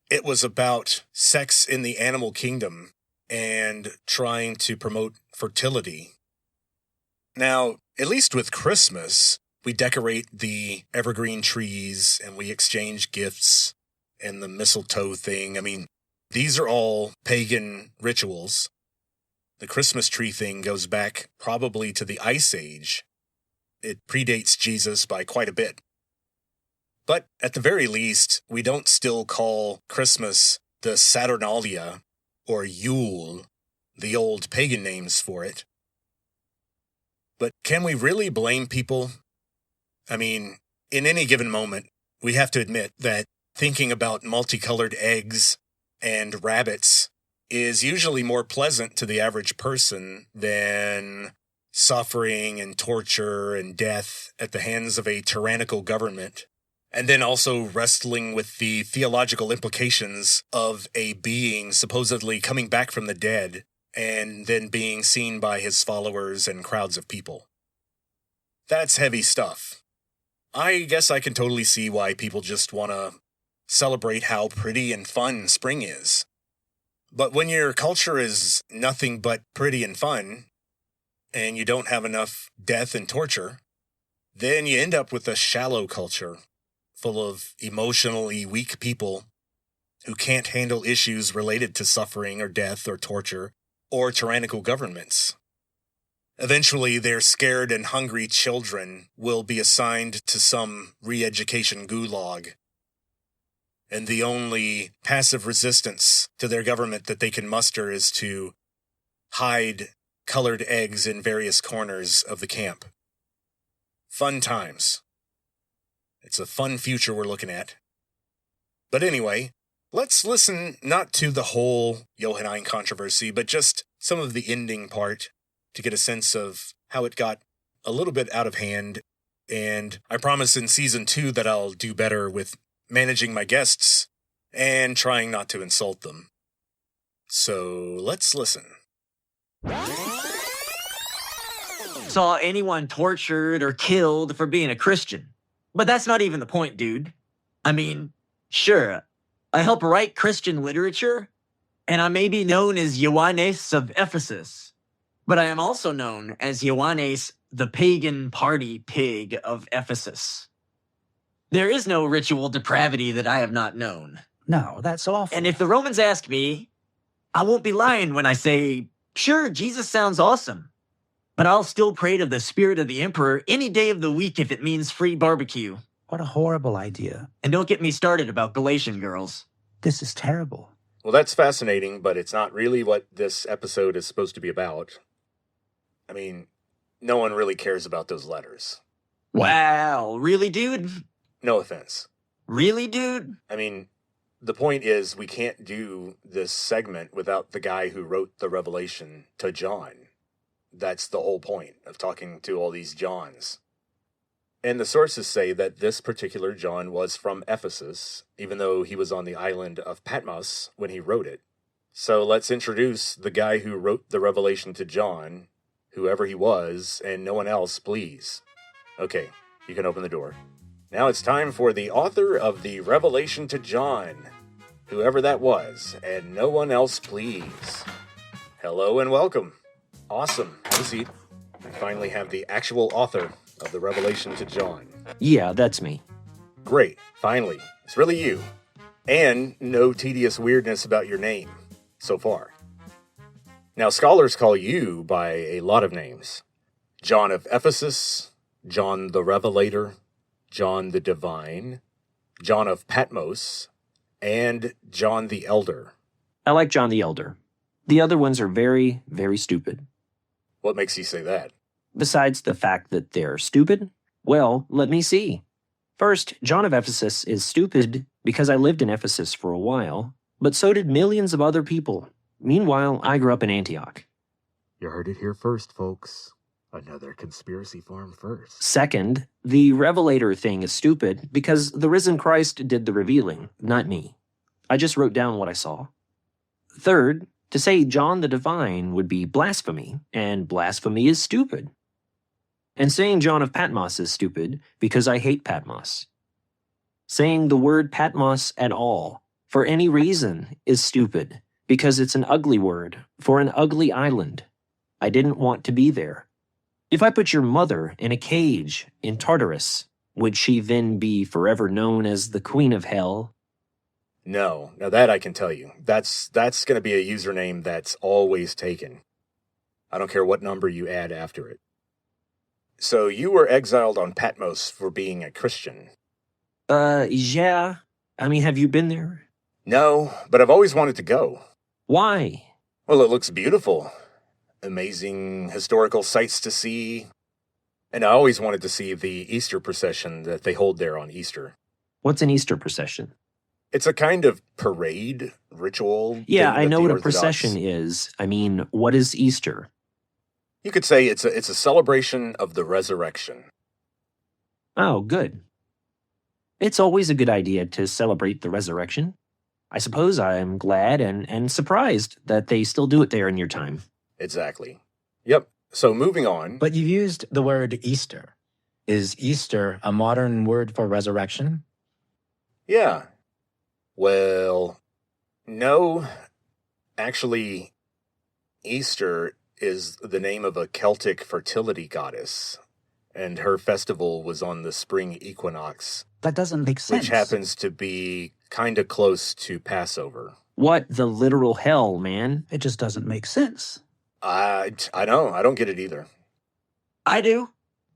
It was about sex in the animal kingdom and trying to promote fertility. Now, at least with Christmas, we decorate the evergreen trees and we exchange gifts and the mistletoe thing. I mean, these are all pagan rituals. The Christmas tree thing goes back probably to the Ice Age. It predates Jesus by quite a bit. But at the very least, we don't still call Christmas the Saturnalia or Yule, the old pagan names for it. But can we really blame people? I mean, in any given moment, we have to admit that thinking about multicolored eggs and rabbits is usually more pleasant to the average person than suffering and torture and death at the hands of a tyrannical government, and then also wrestling with the theological implications of a being supposedly coming back from the dead and then being seen by his followers and crowds of people. That's heavy stuff. I guess I can totally see why people just want to celebrate how pretty and fun spring is. But when your culture is nothing but pretty and fun, and you don't have enough death and torture, then you end up with a shallow culture full of emotionally weak people who can't handle issues related to suffering or death or torture or tyrannical governments. Eventually, their scared and hungry children will be assigned to some re-education gulag, and the only passive resistance to their government that they can muster is to hide colored eggs in various corners of the camp. Fun times. It's a fun future we're looking at. But anyway, let's listen not to the whole Johannine controversy, but just some of the ending part to get a sense of how it got a little bit out of hand. And I promise in season 2 that I'll do better with managing my guests and trying not to insult them. So let's listen. Saw anyone tortured or killed for being a Christian. But that's not even the point, dude. I mean, sure, I help write Christian literature, and I may be known as Ioannes of Ephesus, but I am also known as Ioannes, the pagan party pig of Ephesus. There is no ritual depravity that I have not known. No, that's awful. And if the Romans ask me, I won't be lying when I say, sure, Jesus sounds awesome, but I'll still pray to the spirit of the emperor any day of the week if it means free barbecue. What a horrible idea. And don't get me started about Galatian girls. This is terrible. Well, that's fascinating, but it's not really what this episode is supposed to be about. I mean, no one really cares about those letters. Wow, really, dude? No offense. Really, dude? I mean, the point is we can't do this segment without the guy who wrote the Revelation to John. That's the whole point of talking to all these Johns. And the sources say that this particular John was from Ephesus, even though he was on the island of Patmos when he wrote it. So let's introduce the guy who wrote the Revelation to John, whoever he was, and no one else, please. Okay, you can open the door. Now it's time for the author of the Revelation to John, whoever that was, and no one else, please. Hello and welcome. Awesome. Have a seat. I finally have the actual author of the Revelation to John. Yeah, that's me. Great. Finally. It's really you. And no tedious weirdness about your name so far. Now, scholars call you by a lot of names. John of Ephesus, John the Revelator, John the Divine, John of Patmos, and John the Elder. I like John the Elder. The other ones are very, very stupid. What makes you say that? Besides the fact that they're stupid? Well, let me see. First, John of Ephesus is stupid because I lived in Ephesus for a while, but so did millions of other people. Meanwhile, I grew up in Antioch. You heard it here first, folks. Another conspiracy farm first. Second, the Revelator thing is stupid because the risen Christ did the revealing, not me. I just wrote down what I saw. Third, to say John the Divine would be blasphemy, and blasphemy is stupid. And saying John of Patmos is stupid because I hate Patmos. Saying the word Patmos at all, for any reason, is stupid because it's an ugly word for an ugly island. I didn't want to be there. If I put your mother in a cage in Tartarus, would she then be forever known as the Queen of Hell? No. Now that I can tell you. That's going to be a username that's always taken. I don't care what number you add after it. So you were exiled on Patmos for being a Christian. Yeah. I mean, have you been there? No, but I've always wanted to go. Why? Well, it looks beautiful. Amazing historical sights to see. And I always wanted to see the Easter procession that they hold there on Easter. What's an Easter procession? It's a kind of parade ritual. Yeah, thing I that know the what a Orthodox- procession is. I mean, what is Easter? You could say it's a celebration of the resurrection. Oh, good. It's always a good idea to celebrate the resurrection. I suppose I'm glad and surprised that they still do it there in your time. Exactly. Yep. So moving on. But you used the word Easter. Is Easter a modern word for resurrection? Yeah. Well, no. Actually, Easter is the name of a Celtic fertility goddess, and her festival was on the spring equinox. That doesn't make sense. Which happens to be kind of close to Passover. What the literal hell, man? It just doesn't make sense. I know. I don't get it either. I do.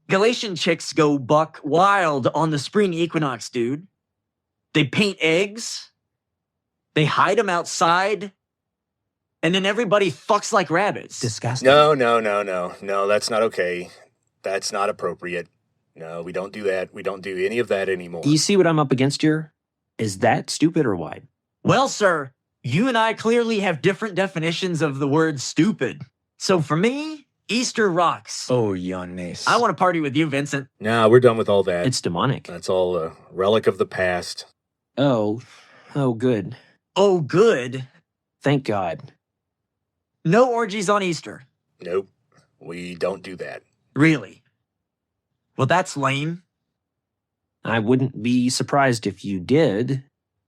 Galatian chicks go buck wild on the spring equinox, dude. They paint eggs. They hide them outside. And then everybody fucks like rabbits. Disgusting. No, that's not okay. That's not appropriate. No, we don't do that. We don't do any of that anymore. You see what I'm up against here? Is that stupid or what? Well, sir, you and I clearly have different definitions of the word stupid. So for me, Easter rocks. Oh, Yannis. I want to party with you, Vincent. Nah, we're done with all that. It's demonic. That's all a relic of the past. Oh, good. Oh, good. Thank God. No orgies on Easter. Nope, we don't do that. Really? Well, that's lame. I wouldn't be surprised if you did,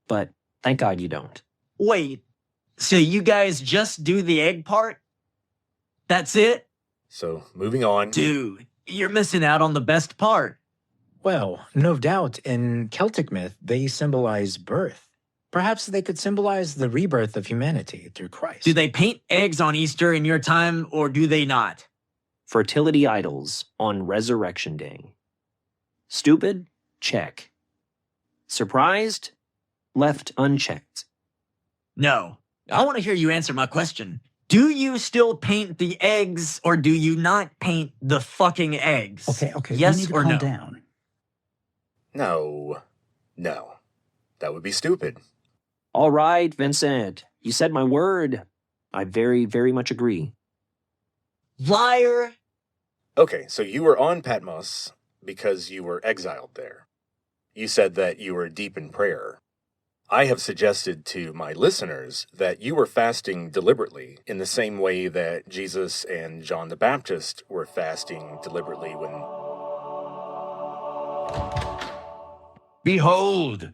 but thank God you don't. Wait, so you guys just do the egg part? That's it? So, moving on. Dude, you're missing out on the best part. Well, no doubt, in Celtic myth, they symbolize birth. Perhaps they could symbolize the rebirth of humanity through Christ. Do they paint eggs on Easter in your time, or do they not? Fertility idols on Resurrection Day. Stupid? Check. Surprised? Left unchecked. No. I want to hear you answer my question. Do you still paint the eggs, or do you not paint the fucking eggs? Okay. Yes you need to or calm no? down. No. That would be stupid. All right, Vincent. You said my word. I very, very much agree. Liar! Okay, so you were on Patmos because you were exiled there. You said that you were deep in prayer. I have suggested to my listeners that you were fasting deliberately in the same way that Jesus and John the Baptist were fasting deliberately when... Behold,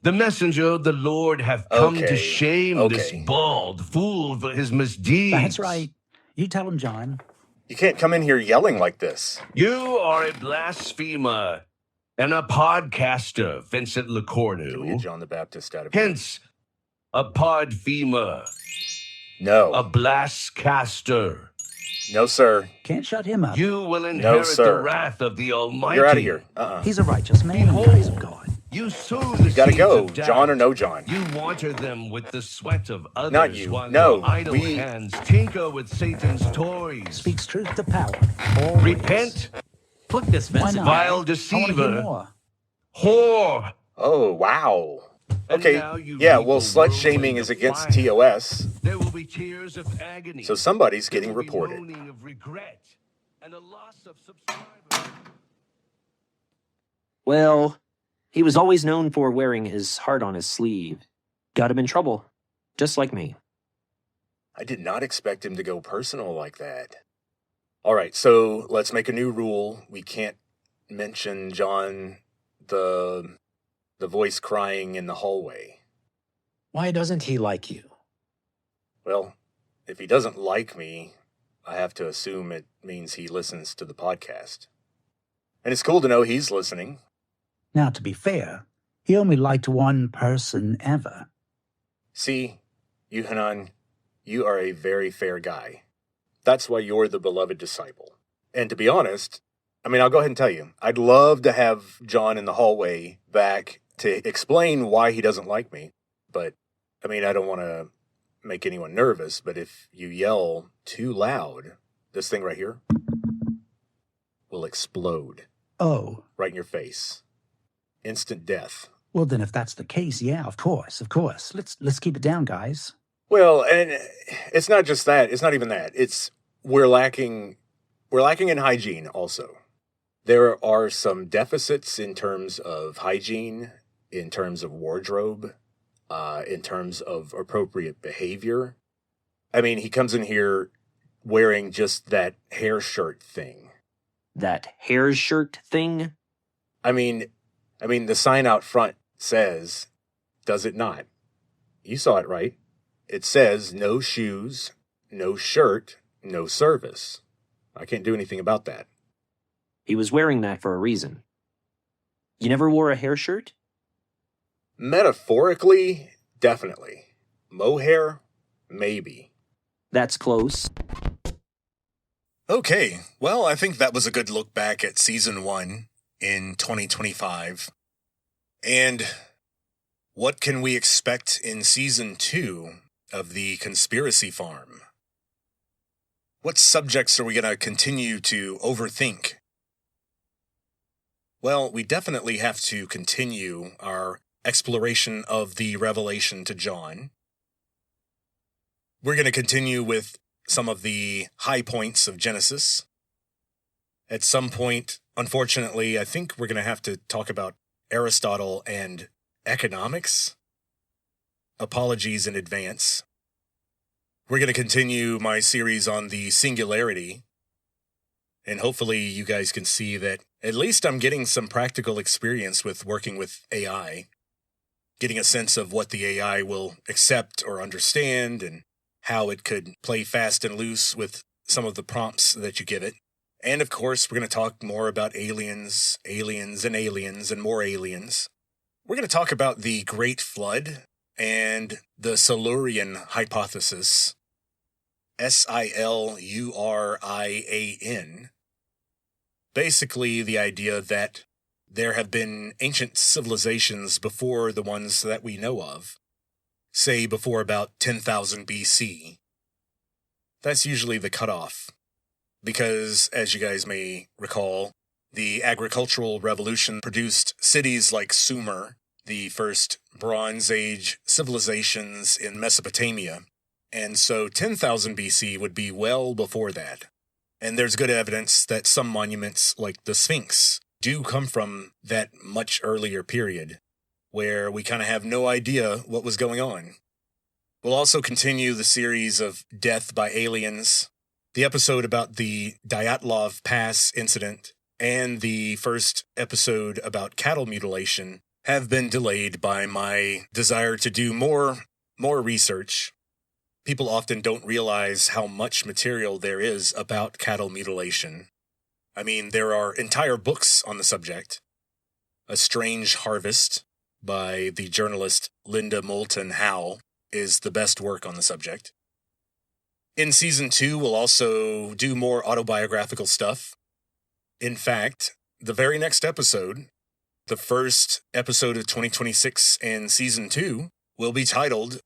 the messenger of the Lord hath come to Okay, shame this bald fool for his misdeeds. That's right. You tell him, John. You can't come in here yelling like this. You are a blasphemer and a podcaster, Vincent Can we get Lecornu. John the Baptist out of here? Hence, a podphemer, No. a blastcaster. No, sir. Can't shut him up. You will inherit the sir. wrath of the Almighty. You're out of here. He's a righteous man in the eyes of God. You sow the You gotta seeds go, of doubt. John or no John. You water them with the sweat of others. Not you. While No, your idle we- hands tinker with Satan's toys. Speaks truth to power. Always. Repent, Fuck this, Why Vincent. not? vile I want to hear deceiver, more. whore. Oh, wow. And Okay, now you yeah, reap well, a slut-shaming whirlwind is of against fire. TOS, There will be tears of agony. so somebody's getting There will be reported. moaning of regret and a loss of subscribers. Well, he was always known for wearing his heart on his sleeve. Got him in trouble, just like me. I did not expect him to go personal like that. All right, so let's make a new rule. We can't mention John, the voice crying in the hallway. Why doesn't he like you? Well, if he doesn't like me, I have to assume it means he listens to the podcast. And it's cool to know he's listening. Now, to be fair, he only liked one person ever. See, Yohanan, you are a very fair guy. That's why you're the beloved disciple. And to be honest, I'll go ahead and tell you, I'd love to have John in the hallway back to explain why he doesn't like me. But, I don't want to make anyone nervous, but if you yell too loud, this thing right here will explode. Oh. Right in your face. Instant death. Well, then if that's the case, yeah, of course. Let's keep it down, guys. Well, and it's not just that. It's not even that. It's we're lacking in hygiene also. There are some deficits in terms of hygiene, in terms of wardrobe, in terms of appropriate behavior. I mean, he comes in here wearing just that hair shirt thing. That hair shirt thing? I mean, the sign out front says, does it not? You saw it right. It says no shoes, no shirt, no service. I can't do anything about that. He was wearing that for a reason. You never wore a hair shirt? Metaphorically, definitely. Mohair, maybe. That's close. Okay, well, I think that was a good look back at Season 1 in 2025. And what can we expect in Season 2 of the Conspiracy Farm? What subjects are we going to continue to overthink? Well, we definitely have to continue our exploration of the revelation to John. We're going to continue with some of the high points of Genesis. At some point, unfortunately, I think we're going to have to talk about Aristotle and economics. Apologies in advance. We're going to continue my series on the singularity. And hopefully you guys can see that at least I'm getting some practical experience with working with AI. Getting a sense of what the AI will accept or understand and how it could play fast and loose with some of the prompts that you give it. And of course, we're going to talk more about aliens, and more aliens. We're going to talk about the Great Flood and the Silurian hypothesis, Silurian. Basically, the idea that there have been ancient civilizations before the ones that we know of, say before about 10,000 BC. That's usually the cutoff, because, as you guys may recall, the agricultural revolution produced cities like Sumer, the first Bronze Age civilizations in Mesopotamia, and so 10,000 BC would be well before that. And there's good evidence that some monuments, like the Sphinx, do come from that much earlier period, where we kind of have no idea what was going on. We'll also continue the series of Death by Aliens, the episode about the Dyatlov Pass incident, and the first episode about cattle mutilation have been delayed by my desire to do more research. People often don't realize how much material there is about cattle mutilation. I mean, there are entire books on the subject. A Strange Harvest by the journalist Linda Moulton Howe is the best work on the subject. In Season 2, we'll also do more autobiographical stuff. In fact, the very next episode, the first episode of 2026 in Season 2, will be titled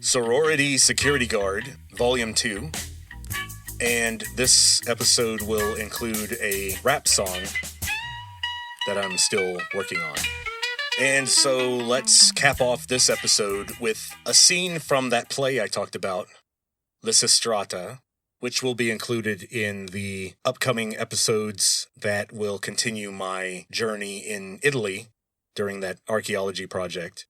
Sorority Security Guard, Volume 2. And this episode will include a rap song that I'm still working on. And so let's cap off this episode with a scene from that play I talked about, Lysistrata, which will be included in the upcoming episodes that will continue my journey in Italy during that archaeology project.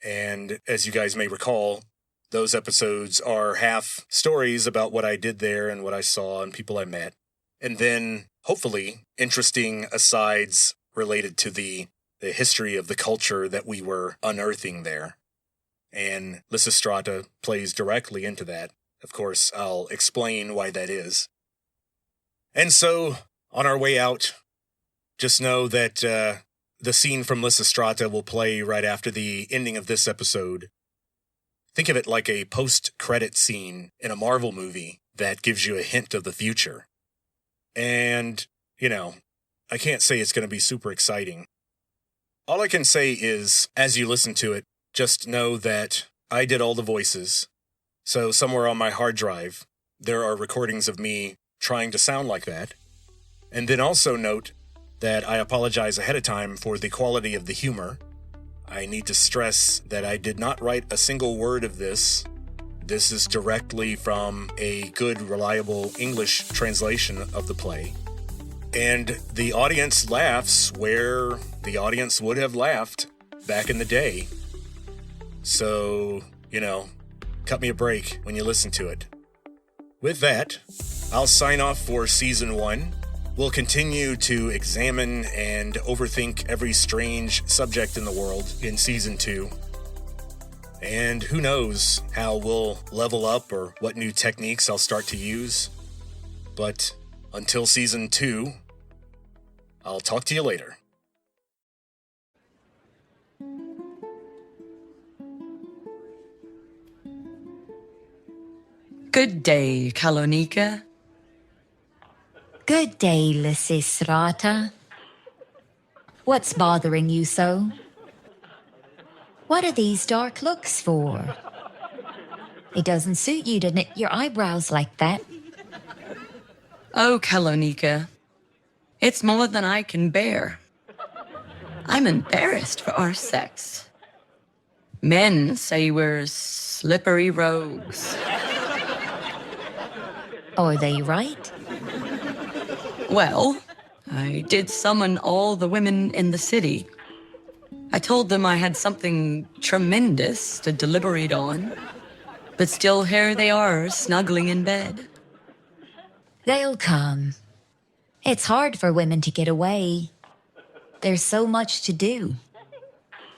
And as you guys may recall, those episodes are half stories about what I did there and what I saw and people I met. And then, hopefully, interesting asides related to the history of the culture that we were unearthing there. And Lysistrata plays directly into that. Of course, I'll explain why that is. And so, on our way out, just know that the scene from Lysistrata will play right after the ending of this episode. Think of it like a post-credit scene in a Marvel movie that gives you a hint of the future. And, I can't say it's going to be super exciting. All I can say is, as you listen to it, just know that I did all the voices. So somewhere on my hard drive, there are recordings of me trying to sound like that. And then also note that I apologize ahead of time for the quality of the humor. I need to stress that I did not write a single word of this. This is directly from a good, reliable English translation of the play. And the audience laughs where the audience would have laughed back in the day. So, cut me a break when you listen to it. With that, I'll sign off for Season 1. We'll continue to examine and overthink every strange subject in the world in Season 2. And who knows how we'll level up or what new techniques I'll start to use. But until Season 2, I'll talk to you later. Good day, Kalonika. Good day, Lysistrata. What's bothering you so? What are these dark looks for? It doesn't suit you to knit your eyebrows like that. Oh, Kalonika. It's more than I can bear. I'm embarrassed for our sex. Men say we're slippery rogues. Are they right? Well, I did summon all the women in the city. I told them I had something tremendous to deliberate on. But still here they are, snuggling in bed. They'll come. It's hard for women to get away. There's so much to do.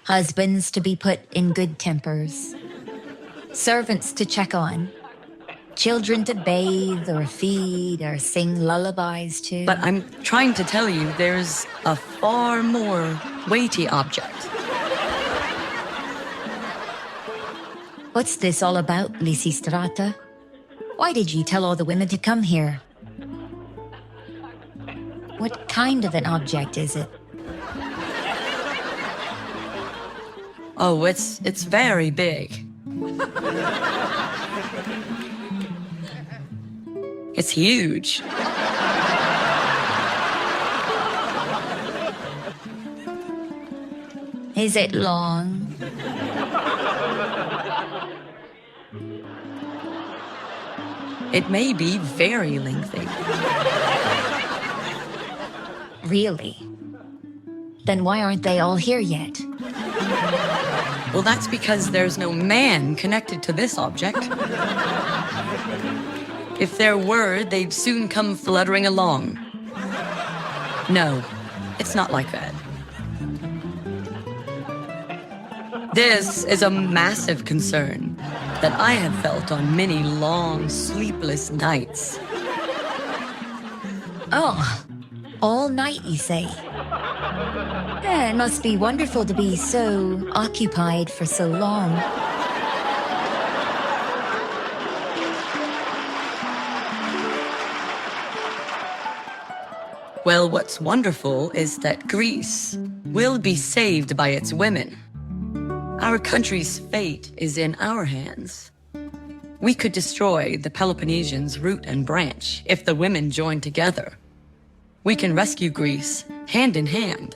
Husbands to be put in good tempers. Servants to check on. Children to bathe or feed or sing lullabies to. But I'm trying to tell you, there's a far more weighty object. What's this all about, Lysistrata? Why did you tell all the women to come here? What kind of an object is it? Oh, it's very big. It's huge. Is it long? It may be very lengthy. Really? Then why aren't they all here yet? Well, that's because there's no man connected to this object. If there were, they'd soon come fluttering along. No, it's not like that. This is a massive concern that I have felt on many long, sleepless nights. Oh, all night, you say? It must be wonderful to be so occupied for so long. Well, what's wonderful is that Greece will be saved by its women. Our country's fate is in our hands. We could destroy the Peloponnesians' root and branch if the women join together. We can rescue Greece hand in hand.